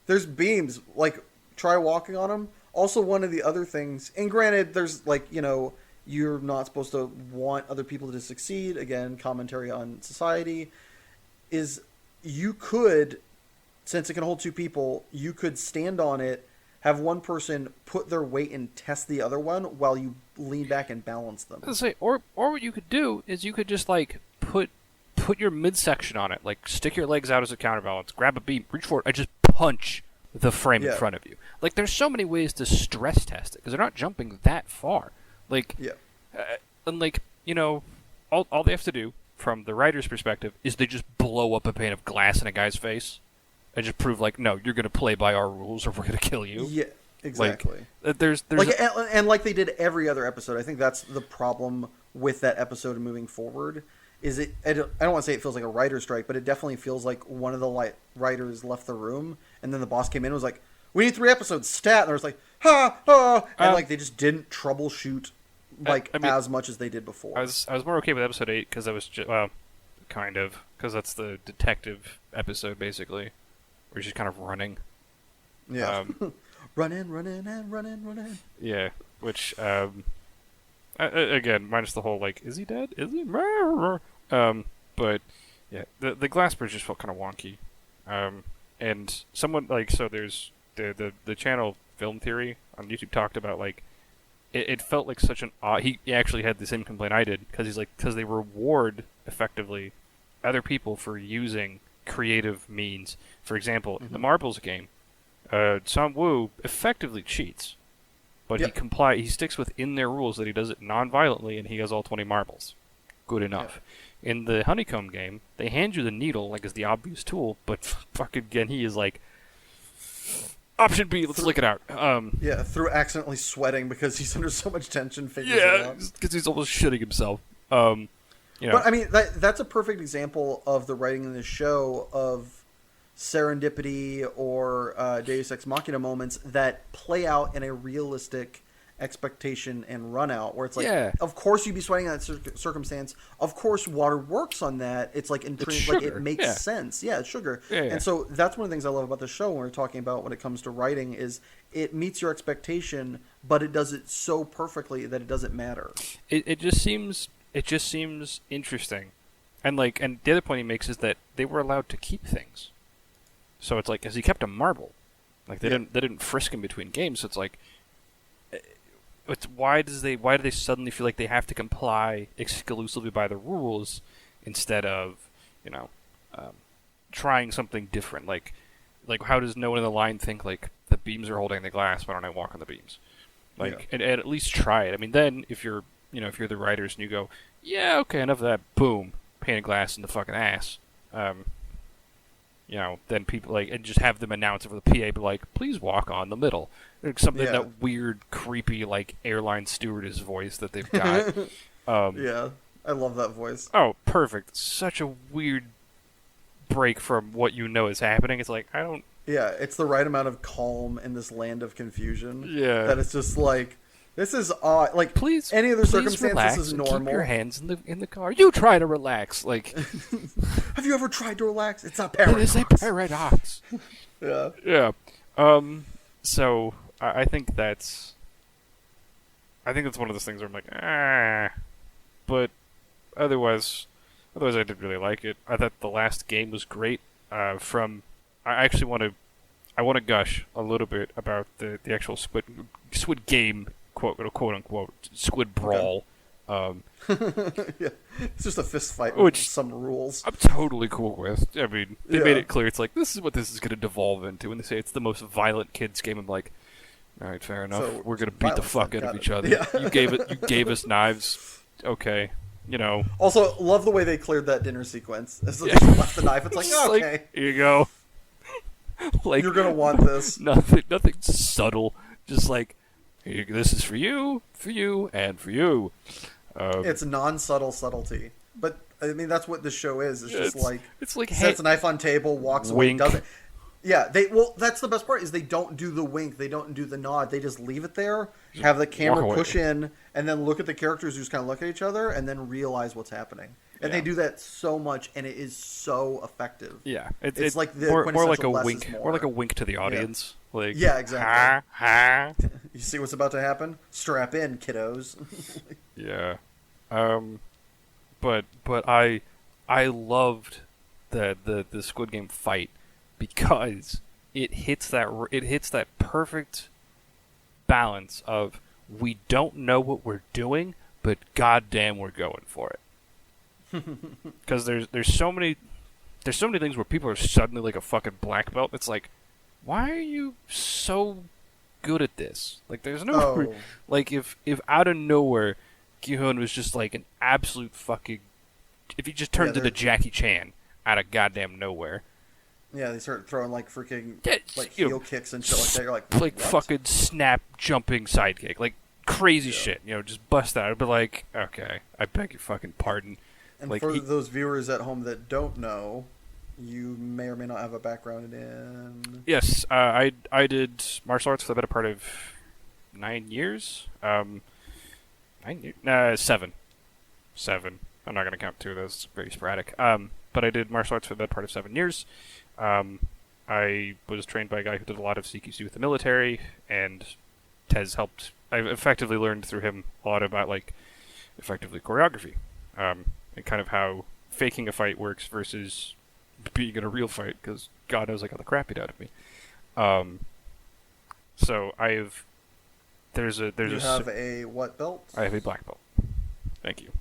there's beams. Like, try walking on them. Also, one of the other things... And granted, there's, like, you're not supposed to want other people to succeed. Again, commentary on society. Is you could... Since it can hold 2 people, you could stand on it, have one person put their weight and test the other one while you lean back and balance them. I was gonna say, or what you could do is you could just like put your midsection on it, like stick your legs out as a counterbalance, grab a beam, reach for it, and just punch the frame in front of you. Like, there's so many ways to stress test it because they're not jumping that far. Like, and like all they have to do from the writer's perspective is they just blow up a pane of glass in a guy's face. And just prove, like, no, you're going to play by our rules or we're going to kill you. Yeah, exactly. Like, there's like, and like they did every other episode. I think that's the problem with that episode moving forward. Is it? I don't want to say it feels like a writer's strike, but it definitely feels like one of the writers left the room, and then the boss came in and was like, "We need 3 episodes, stat." And there was like, "Ha ha," and like they just didn't trouwshoot as much as they did before. I was more okay with episode 8 because I was kind of because that's the detective episode basically. Where she's kind of running. Yeah. running. Yeah. Which, again, minus the whole, like, is he dead? Is he? But, yeah, the glass bridge just felt kind of wonky. And someone, like, so there's the channel Film Theory on YouTube talked about, like, it felt like such an odd. He actually had the same complaint I did because he's like because they reward effectively other people for using creative means. For example, in the marbles game, Sam Wu effectively cheats, but he sticks within their rules that he does it non-violently, and he has all 20 marbles. Good enough. In the honeycomb game, they hand you the needle like as the obvious tool, but fucking again, he is like, option B, let's lick it out. Through accidentally sweating because he's under so much tension. Figures it out. Because he's almost shitting himself. But I mean, that's a perfect example of the writing in this show of serendipity or Deus Ex Machina moments that play out in a realistic expectation and run out, where it's like, of course you'd be sweating in that circumstance. Of course, water works on that. It's like like it makes sense. Yeah, it's sugar. And so that's one of the things I love about the show when we're talking about when it comes to writing is it meets your expectation, but it does it so perfectly that it doesn't matter. It just seems interesting, and the other point he makes is that they were allowed to keep things. So it's like, because he kept a marble, like they didn't frisk him between games. So it's like, why do they suddenly feel like they have to comply exclusively by the rules instead of trying something different? Like how does no one in the line think like the beams are holding the glass? Why don't I walk on the beams? And at least try it. I mean, then if you're the writers and you go, yeah, okay, enough of that, boom, painted glass in the fucking ass. Then people and just have them announce over the PA, but like, please walk on the middle. Something that weird, creepy, like airline stewardess voice that they've got. I love that voice. Oh, perfect! Such a weird break from what is happening. It's like I don't. Yeah, it's the right amount of calm in this land of confusion. Yeah, that it's just like. This is odd. Like, please, any other circumstance, relax this is and normal. Keep your hands in the car. You try to relax. Like, have you ever tried to relax? It's a paradox. It is a paradox. Yeah. So I think that's one of those things where I'm like, but otherwise I did really like it. I thought the last game was great. I actually want to gush a little bit about the actual Squid game. Quote unquote Squid Brawl. It's just a fist fight with some rules. I'm totally cool with. I mean, they made it clear. It's like, this is what this is going to devolve into. And they say it's the most violent kids game. I'm like, all right, fair enough. So, we're going to beat the fuck out of each other. Yeah. You gave us knives. Okay. Also, love the way they cleared that dinner sequence. As they just left the knife. It's like, okay. Like, here you go. Like, you're going to want this. Nothing subtle. Just like, this is for you, and for you. It's non-subtle subtlety, but I mean that's what this show is. It's like sets a knife on table, walks away, does it. Yeah, that's the best part is they don't do the wink, they don't do the nod, they just leave it there, have the camera push in, and then look at the characters who just kind of look at each other, and then realize what's happening. And they do that so much, and it is so effective. Yeah, it's like the more like a wink, more like a wink to the audience. Yeah. Like, exactly. Ha. You see what's about to happen? Strap in, kiddos. Yeah, but I loved the Squid Game fight because it hits that perfect balance of we don't know what we're doing, but goddamn, we're going for it. Because there's so many things where people are suddenly like a fucking black belt. It's like, why are you so good at this? Like, there's no like if out of nowhere, Gi-hun was just like an absolute fucking. If he just turns into Jackie Chan out of goddamn nowhere. Yeah, they start throwing like freaking heel kicks and shit like that. You're like what? Fucking snap jumping sidekick, like crazy shit. Just bust out. But like, okay, I beg your fucking pardon. And like, for those viewers at home that don't know, you may or may not have a background in. Yes, I did martial arts for the better part of 9 years. 9 years? 7. 7. I'm not going to count 2 of those. Very sporadic. But I did martial arts for the better part of 7 years. I was trained by a guy who did a lot of CQC with the military, and Tez helped. I effectively learned through him a lot about effectively choreography. And kind of how faking a fight works versus being in a real fight, because God knows I got the crap beat out of me. So there's You have a what belt? I have a black belt. Thank you.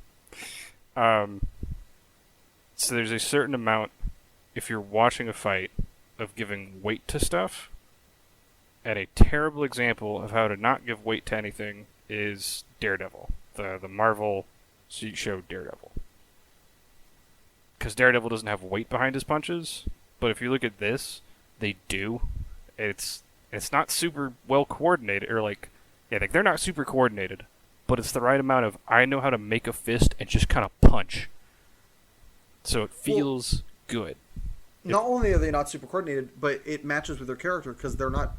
So there's a certain amount, if you're watching a fight, of giving weight to stuff. And a terrible example of how to not give weight to anything is Daredevil, the Marvel show Daredevil. Because Daredevil doesn't have weight behind his punches, but if you look at this, they do. It's not super well coordinated, or like they're not super coordinated, but it's the right amount of I know how to make a fist and just kind of punch. So it feels good. Not only are they not super coordinated, but it matches with their character because they're not,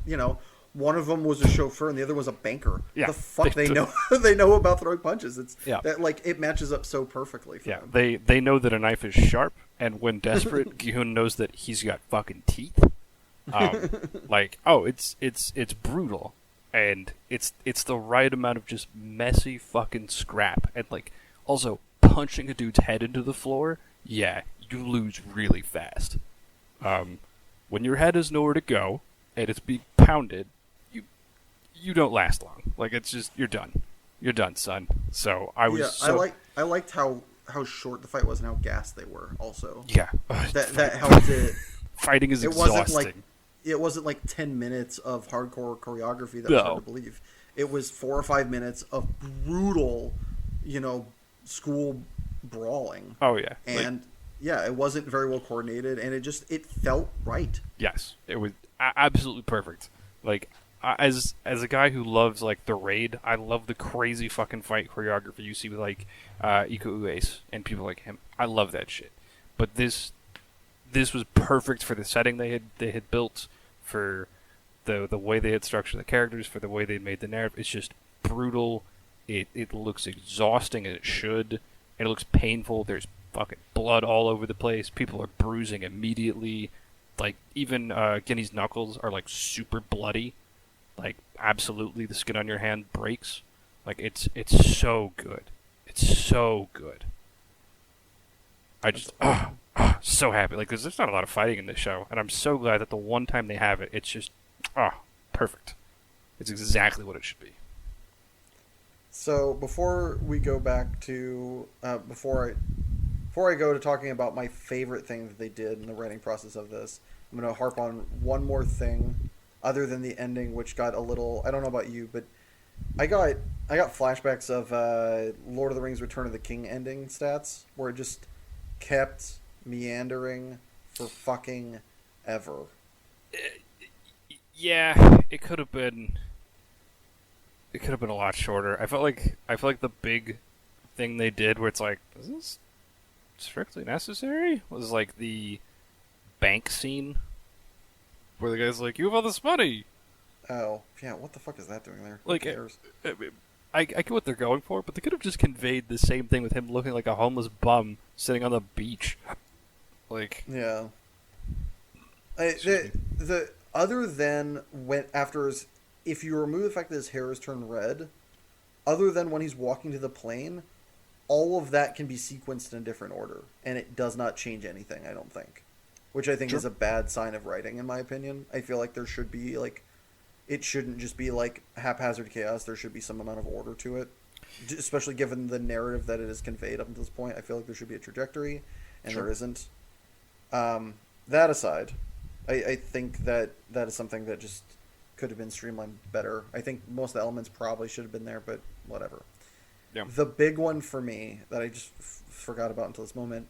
one of them was a chauffeur and the other was a banker. Yeah, the fuck they know they know about throwing punches. It's yeah. that it matches up so perfectly for them. They know that a knife is sharp, and when desperate, Gi-hun knows that he's got fucking teeth. It's brutal, and it's the right amount of just messy fucking scrap, and also punching a dude's head into the floor. Yeah, you lose really fast. When your head has nowhere to go and it's being pounded, you don't last long. It's just you're done. You're done, son. So I liked how short the fight was and how gassed they were. Also, yeah, that helped it. Fighting is exhausting. It wasn't like 10 minutes of hardcore choreography that was hard to believe. It was 4 or 5 minutes of brutal, school brawling. Oh yeah, and. Yeah, it wasn't very well coordinated, and it felt right. Yes, it was absolutely perfect. As a guy who loves the Raid, I love the crazy fucking fight choreography you see with Iko Uwais and people like him. I love that shit. But this was perfect for the setting they had built, for the way they had structured the characters, for the way they made the narrative. It's just brutal. It looks exhausting, and it should. And it looks painful. There's fucking blood all over the place. People are bruising immediately. Even Guinea's knuckles are super bloody. Absolutely, the skin on your hand breaks. It's so good. It's so good. I just so happy. Because there's not a lot of fighting in this show, and I'm so glad that the one time they have it, it's just perfect. It's exactly what it should be. So before we go back to before I go to talking about my favorite thing that they did in the writing process of this, I'm going to harp on one more thing other than the ending, which got a little, I don't know about you, but I got flashbacks of Lord of the Rings Return of the King ending stats, where it just kept meandering for fucking ever. Yeah, it could have been a lot shorter. I felt like the big thing they did where it's is this strictly necessary? Was the bank scene where the guy's you have all this money. Oh, yeah, what the fuck is that doing there? Who cares? I get what they're going for, but they could have just conveyed the same thing with him looking like a homeless bum sitting on the beach. Yeah. The other than if you remove the fact that his hair is turned red, other than when he's walking to the plane, all of that can be sequenced in a different order, and it does not change anything, I don't think. Which I think is a bad sign of writing, in my opinion. I feel like there should be, it shouldn't just be, haphazard chaos. There should be some amount of order to it. Especially given the narrative that it has conveyed up to this point. I feel like there should be a trajectory, and there isn't. That aside, I think that is something that just could have been streamlined better. I think most of the elements probably should have been there, but whatever. Yeah. The big one for me that I just forgot about until this moment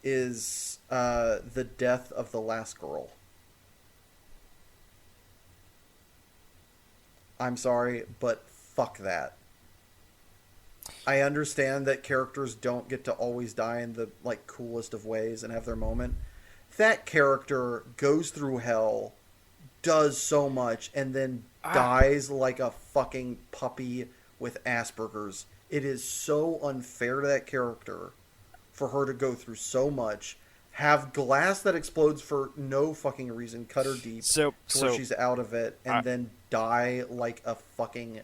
is the death of the last girl. I'm sorry, but fuck that. I understand that characters don't get to always die in the coolest of ways and have their moment. That character goes through hell, does so much, and then dies like a fucking puppy with Asperger's. It is so unfair to that character for her to go through so much, have glass that explodes for no fucking reason, cut her deep where she's out of it, and then die like a fucking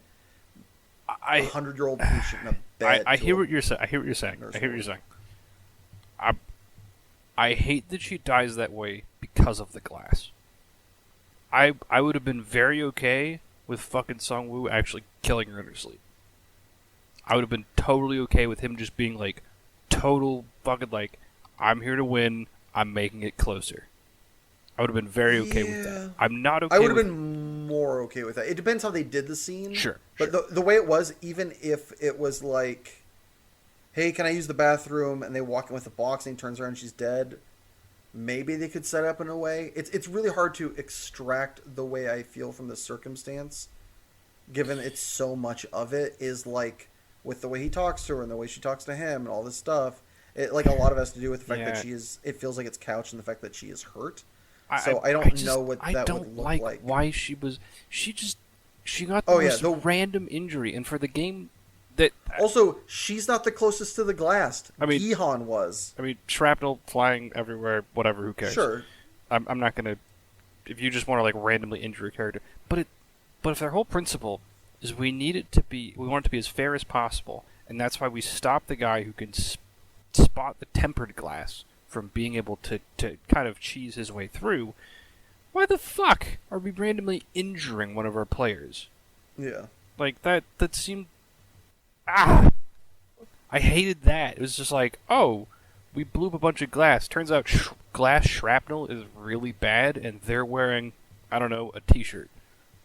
100-year-old patient in a bed. I hear what you're saying. I hear what you're saying. I hate that she dies that way because of the glass. I would have been very okay with fucking Song-woo actually killing her in her sleep. I would have been totally okay with him just being like, total fucking like, I'm here to win, I'm making it closer. I would have been very okay with that. I'm not okay I would have with... been more okay with that. It depends how they did the scene. Sure. But the way it was, even if it was like, hey, can I use the bathroom? And they walk in with a box and he turns around and she's dead. Maybe they could set up in a way. It's really hard to extract the way I feel from the circumstance, given it's so much of it is like with the way he talks to her and the way she talks to him and all this stuff. It like a lot of it has to do with the fact that she is. It feels like it's couched in the fact that she is hurt. So I don't know what that would look like. Why she got the most random injury, and for the game that also she's not the closest to the glass. I mean, Gihan was. I mean, shrapnel flying everywhere. Whatever. Who cares? Sure. I'm not gonna. If you just want to like randomly injure a character, but if their whole principle is we want it to be as fair as possible, and that's why we stop the guy who can spot the tempered glass from being able to kind of cheese his way through. Why the fuck are we randomly injuring one of our players? Yeah. Like, that seemed... I hated that. It was just like, oh, we blew up a bunch of glass. Turns out glass shrapnel is really bad, and they're wearing, I don't know, a t-shirt.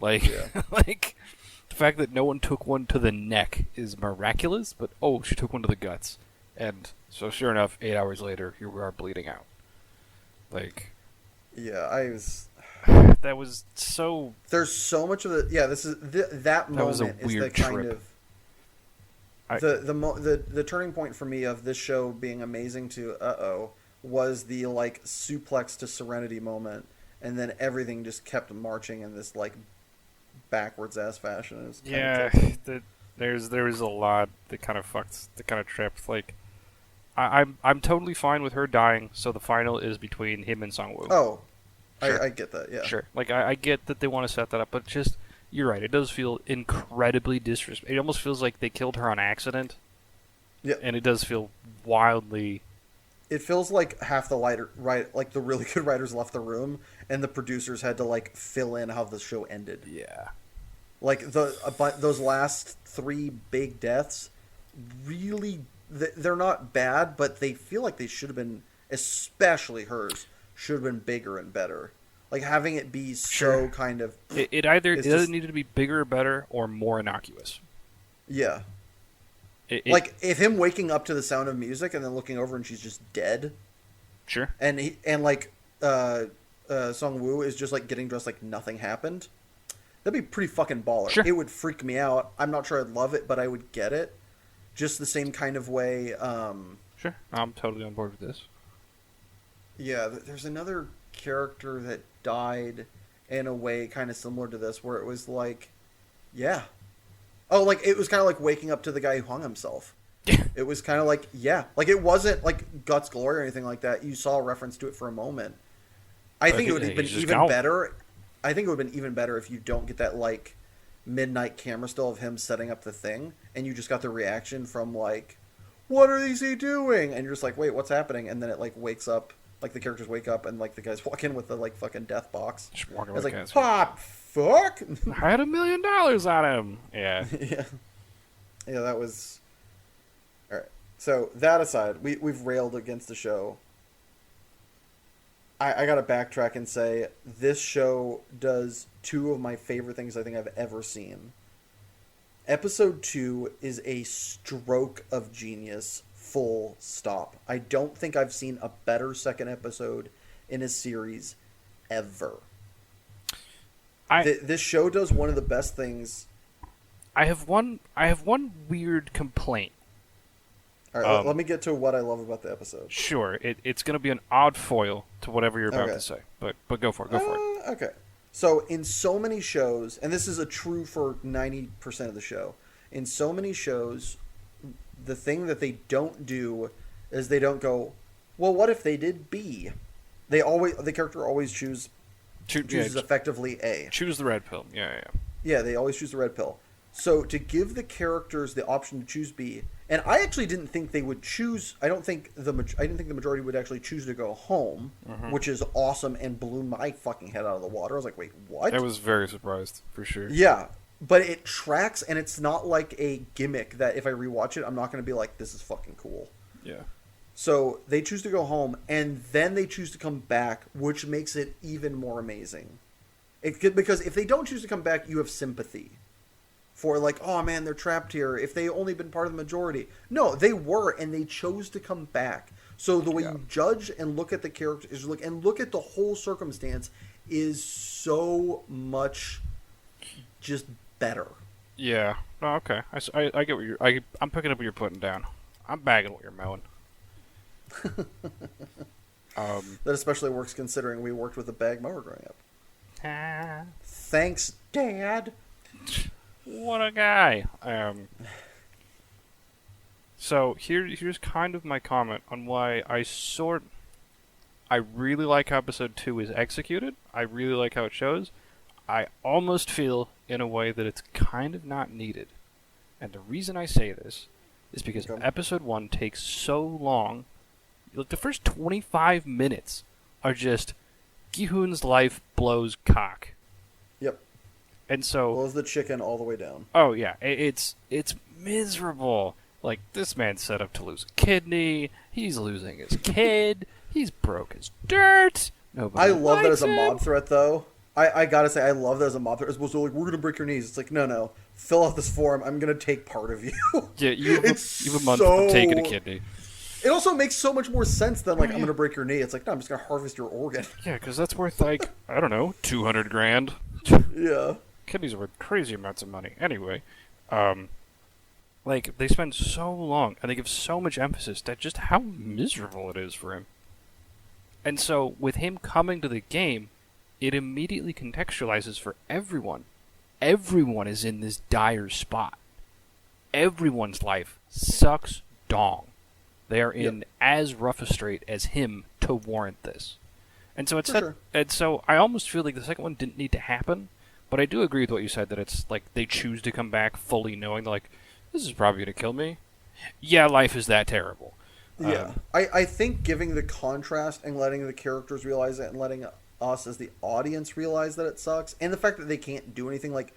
Like, like, the fact that no one took one to the neck is miraculous, but, oh, she took one to the guts. And so, sure enough, 8 hours later, here we are bleeding out. Like... Yeah, I was... That was so... There's so much of the... Yeah, this is... that moment was a is the weird kind trip. of... The turning point for me of this show being amazing to was the, like, suplex to Serenity moment. And then everything just kept marching in this, like, backwards-ass fashion. It was there was a lot that kind of tripped. Like... I'm totally fine with her dying, so the final is between him and Song-woo. Oh, sure. I get that, yeah. Sure. Like, I get that they want to set that up, but just, you're right, it does feel incredibly disrespectful. It almost feels like they killed her on accident. Yeah. And it does feel wildly... It feels like half the like the really good writers left the room, and the producers had to, like, fill in how the show ended. Yeah. Like, those last 3 big deaths really... They're not bad, but they feel like they should have been, especially hers, should have been bigger and better. Like, having it be so kind of... It doesn't need to be bigger or better or more innocuous. Yeah. Like, if him waking up to the sound of music and then looking over and she's just dead... Sure. And Song-woo is just, like, getting dressed like nothing happened. That'd be pretty fucking baller. Sure. It would freak me out. I'm not sure I'd love it, but I would get it. Just the same kind of way. Sure, I'm totally on board with this. Yeah, there's another character that died in a way kind of similar to this, where it was like, yeah. Oh, like, it was kind of like waking up to the guy who hung himself. It was kind of like, yeah. Like, it wasn't like Guts Glory or anything like that. You saw a reference to it for a moment. I think it would have been even better. I think it would have been even better if you don't get that, like, midnight camera still of him setting up the thing, and you just got the reaction from, like, what is he doing? And you're just like, wait, what's happening? And then it, like, wakes up, like, the characters wake up, and, like, the guys walk in with the, like, fucking death box. Just walking it's like, guys. pop, fuck! I had $1 million on him. Yeah. Yeah, that was... Alright, so, that aside, we've railed against the show. I gotta backtrack and say, this show does 2 of my favorite things I think I've ever seen. Episode 2 is a stroke of genius, full stop. I don't think I've seen a better second episode in a series ever. This show does one of the best things. I have one weird complaint. All right, let me get to what I love about the episode. Sure, it's going to be an odd foil to whatever you're about to say, but go for it. Okay. So in so many shows, and this is a true for 90% of the show, in so many shows, the thing that they don't do is they don't go, well, what if they did B? The character always chooses effectively A. Choose the red pill. Yeah. Yeah, they always choose the red pill. So to give the characters the option to choose B, And I actually didn't think they would choose. I didn't think the majority would actually choose to go home, which is awesome and blew my fucking head out of the water. I was like, wait, what? I was very surprised, for sure. Yeah, but it tracks, and it's not like a gimmick that if I rewatch it, I'm not going to be like, this is fucking cool. Yeah. So they choose to go home, and then they choose to come back, which makes it even more amazing. Because if they don't choose to come back, you have sympathy for like, oh man, they're trapped here. If they only been part of the majority, no, they were, and they chose to come back. So the way you judge and look at the characters, look at the whole circumstance, is so much just better. Yeah. Oh, okay. I get what I'm picking up what you're putting down. I'm bagging what you're mowing. That especially works considering we worked with a bag mower growing up. Thanks, Dad. What a guy. So here's kind of my comment on why I really like how episode 2 is executed. I really like how it shows. I almost feel in a way that it's kind of not needed. And the reason I say this is because episode 1 takes so long. Like, the first 25 minutes are just Gi-hoon's life blows cock. Yep. And so blows the chicken all the way down. Oh yeah, it's miserable. Like, this man's set up to lose a kidney. He's losing his kid. He's broke as dirt. Nobody I love that as a him. mob threat, though. I gotta say, I love that as a mob threat. As opposed to like, we're gonna break your knees. It's like, no. Fill out this form. I'm gonna take part of you. Yeah, you have a month for taking a kidney. It also makes so much more sense than like, I'm gonna break your knee. It's like, no, I'm just gonna harvest your organ. Yeah, because that's worth like, I don't know, $200,000. Yeah. Kidneys are worth crazy amounts of money. Anyway, like, they spend so long and they give so much emphasis to just how miserable it is for him. And so, with him coming to the game, it immediately contextualizes for everyone. Everyone is in this dire spot. Everyone's life sucks dong. They are in as rough a strait as him to warrant this. And so and so I almost feel like the second one didn't need to happen, but I do agree with what you said, that it's like they choose to come back fully knowing, like, this is probably going to kill me. Yeah, life is that terrible. Yeah. I think giving the contrast and letting the characters realize it and letting us as the audience realize that it sucks, and the fact that they can't do anything, like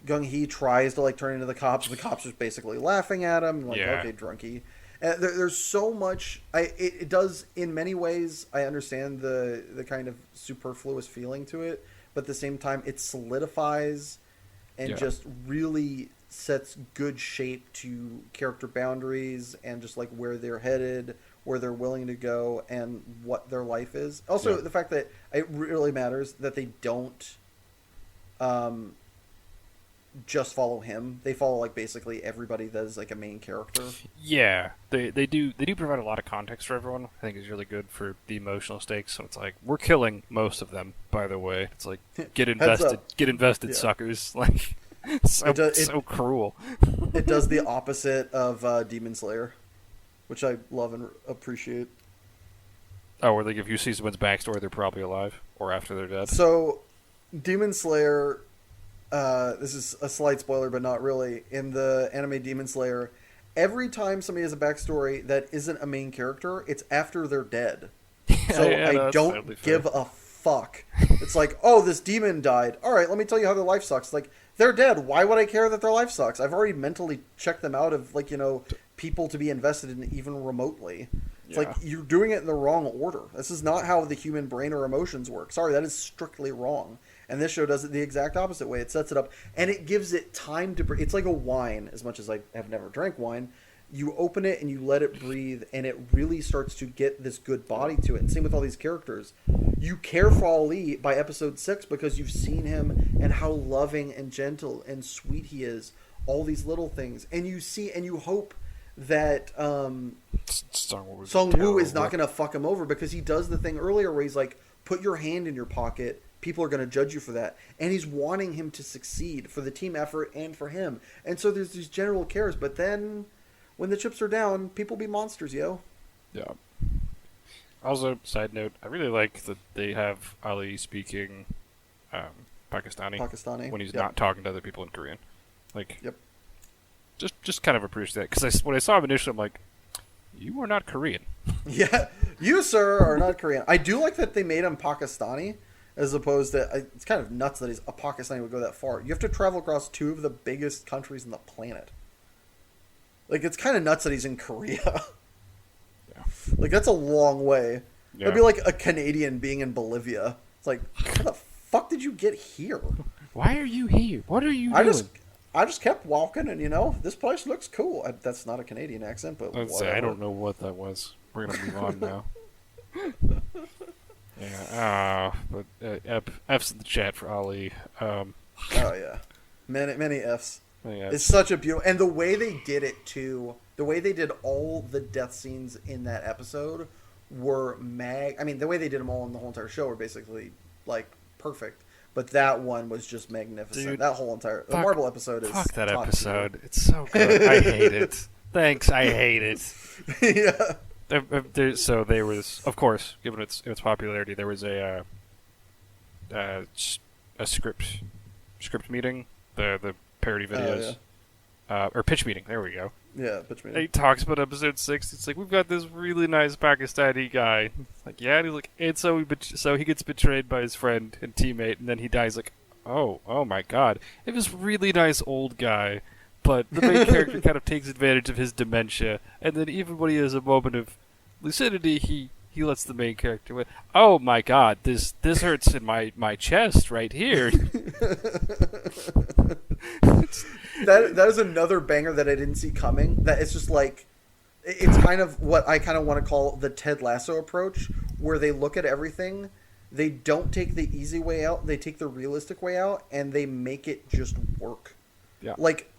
Gung-hee tries to like turn into the cops are just basically laughing at him, like, okay, drunkie. There's so much. It does in many ways. I understand the kind of superfluous feeling to it, but at the same time, it solidifies and just really sets good shape to character boundaries and just like where they're headed, where they're willing to go, and what their life is. Also, the fact that it really matters that they don't just follow him. They follow like basically everybody that is like a main character. Yeah, they do provide a lot of context for everyone. I think is really good for the emotional stakes. So it's like, we're killing most of them, by the way. It's like, get invested, suckers. Like, so cruel. It does the opposite of Demon Slayer, which I love and appreciate. Oh, where like if you see someone's backstory, they're probably alive or after they're dead. So, Demon Slayer. This is a slight spoiler, but not really. In the anime Demon Slayer, every time somebody has a backstory that isn't a main character, it's after they're dead. So I don't give a fuck. It's like, oh, this demon died. All right, let me tell you how their life sucks. Like, they're dead. Why would I care that their life sucks? I've already mentally checked them out of, like, people to be invested in even remotely. It's like, you're doing it in the wrong order. This is not how the human brain or emotions work. Sorry, that is strictly wrong. And this show does it the exact opposite way. It sets it up, and it gives it time to... It's like a wine, as much as I have never drank wine. You open it, and you let it breathe, and it really starts to get this good body to it. And same with all these characters. You care for Ali by episode 6 because you've seen him and how loving and gentle and sweet he is. All these little things. And you see, and you hope that Sung-woo is not going to fuck him over, because he does the thing earlier where he's like, put your hand in your pocket. People are going to judge you for that. And he's wanting him to succeed for the team effort and for him. And so there's these general cares. But then when the chips are down, people be monsters, yo. Yeah. Also, side note, I really like that they have Ali speaking Pakistani when he's not talking to other people in Korean. Like, just kind of appreciate that because when I saw him initially, I'm like, you are not Korean. Yeah, you, sir, are not Korean. I do like that they made him Pakistani, as opposed to... It's kind of nuts that a Pakistani would go that far. You have to travel across two of the biggest countries on the planet. Like, it's kind of nuts that he's in Korea. Yeah. Like, that's a long way. Yeah. It'd be like a Canadian being in Bolivia. It's like, how the fuck did you get here? Why are you here? What are you doing? I just kept walking, and this place looks cool. That's not a Canadian accent, but I don't know what that was. We're gonna move on now. Yeah. But F's in the chat for Ali. Oh yeah, many F's. Yeah, it's such a beautiful, and the way they did it too. The way they did all the death scenes in that episode were I mean, the way they did them all in the whole entire show were basically like perfect. But that one was just magnificent. Dude, that whole entire the Marvel episode is fuck that episode. It's so good. I hate it. Thanks. I hate it. Yeah. So there was, of course, given its popularity, there was a script meeting, the parody videos, or pitch meeting. There we go. Yeah, pitch meeting. He talks about episode 6. It's like, we've got this really nice Pakistani guy. It's like, yeah, and he's like, and so he gets betrayed by his friend and teammate, and then he dies. Like, oh my god, it was really nice old guy, but the main character kind of takes advantage of his dementia, and then even when he has a moment of lucidity, he lets the main character win. Oh my god, this hurts in my chest right here. That is another banger that I didn't see coming. That it's just like, it's kind of what I kind of want to call the Ted Lasso approach, where they look at everything, they don't take the easy way out, they take the realistic way out, and they make it just work. Yeah. Like,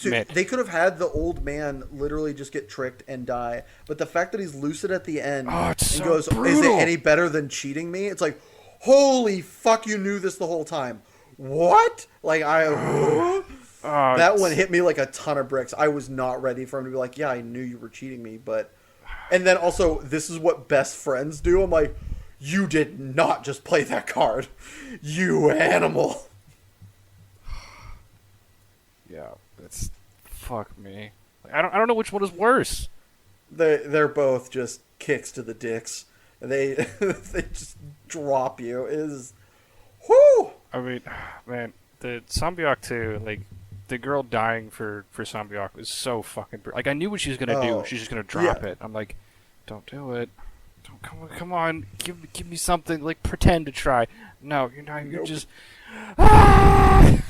they could have had the old man literally just get tricked and die, but the fact that he's lucid at the end and goes, brutal. "Is it any better than cheating me?" It's like, holy fuck, you knew this the whole time. What? Like, that one hit me like a ton of bricks. I was not ready for him to be like, yeah, I knew you were cheating me, but... And then also, this is what best friends do. I'm like, you did not just play that card. You animal. Yeah, that's... Fuck me. I don't know which one is worse. They're both just kicks to the dicks. They just drop you. It is... Whoo! I mean, man, the Sambyok 2, like... The girl dying for Sambyok was so fucking... Like, I knew what she was going to do. She's just going to drop it. I'm like, don't do it. Come on. Give me something. Like, pretend to try. No, you're not. You're just... Ah!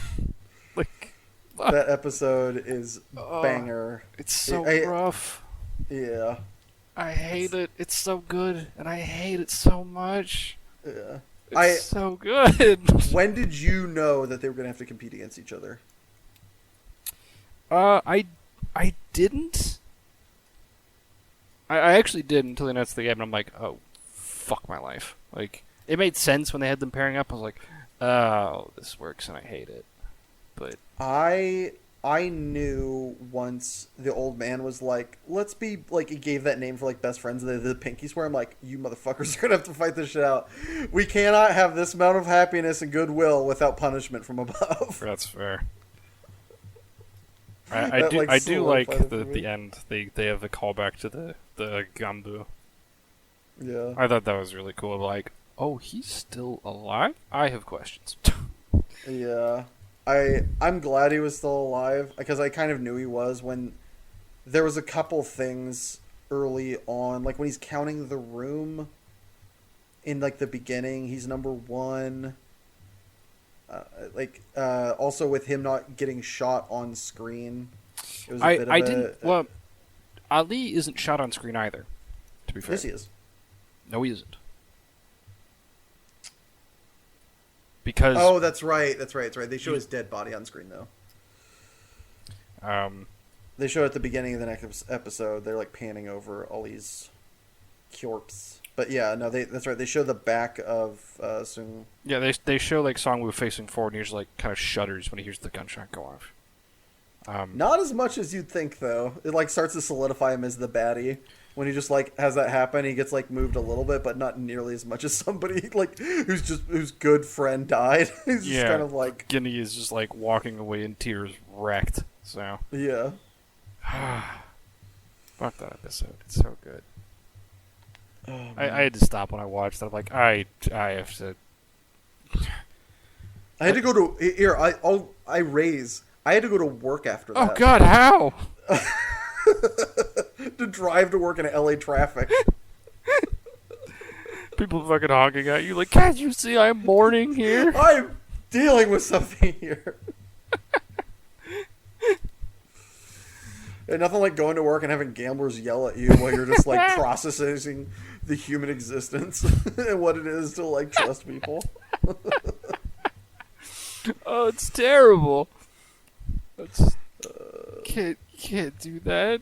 Like... That episode is banger. It's so rough. Yeah. I hate it. It's so good, and I hate it so much. Yeah. It's so good. When did you know that they were going to have to compete against each other? I didn't. I actually did until they announced the game, and I'm like, oh, fuck my life. Like, it made sense when they had them pairing up. I was like, oh, this works, and I hate it. But I knew once the old man was like, let's be, like, he gave that name for, like, best friends, the pinky swear. I'm like, you motherfuckers are going to have to fight this shit out. We cannot have this amount of happiness and goodwill without punishment from above. That's fair. I do like the end. They have the callback to the Gambu. Yeah. I thought that was really cool. Like, oh, he's still alive? I have questions. Yeah. I'm glad he was still alive, because I kind of knew he was when there was a couple things early on, like when he's counting the room in, like, the beginning, he's number 1. Also with him not getting shot on screen. It was a bit of well, Ali isn't shot on screen either, to be fair. Yes, he is. No, he isn't. Because... Oh, that's right. They show his dead body on screen, though. They show at the beginning of the next episode, they're, like, panning over Ali's corpse. But yeah, no, that's right. They show the back of Sung. Yeah, they show, like, Songwoo facing forward, and he just, like, kind of shudders when he hears the gunshot go off. Not as much as you'd think, though. It, like, starts to solidify him as the baddie. When he just, like, has that happen, he gets, like, moved a little bit, but not nearly as much as somebody, like, whose good friend died. He's just kind of like... Guinea is just, like, walking away in tears, wrecked. So, Yeah. fuck that episode. It's so good. Oh, I had to stop when I watched it. I'm like, I have to. I had to go to here. I raise. I had to go to work after that. Oh God, how? To drive to work in LA traffic. People fucking honking at you like, can't you see I'm mourning here? I'm dealing with something here. And nothing like going to work and having gamblers yell at you while you're just like processing the human existence and what it is to like trust people. Oh, it's terrible. That's can't do that.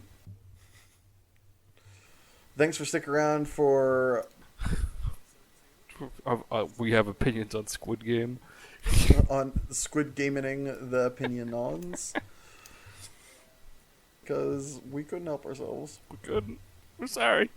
Thanks for sticking around for We have opinions on Squid Game. on Squid Gaming the Opinionons. Because we couldn't help ourselves. We couldn't. We're sorry.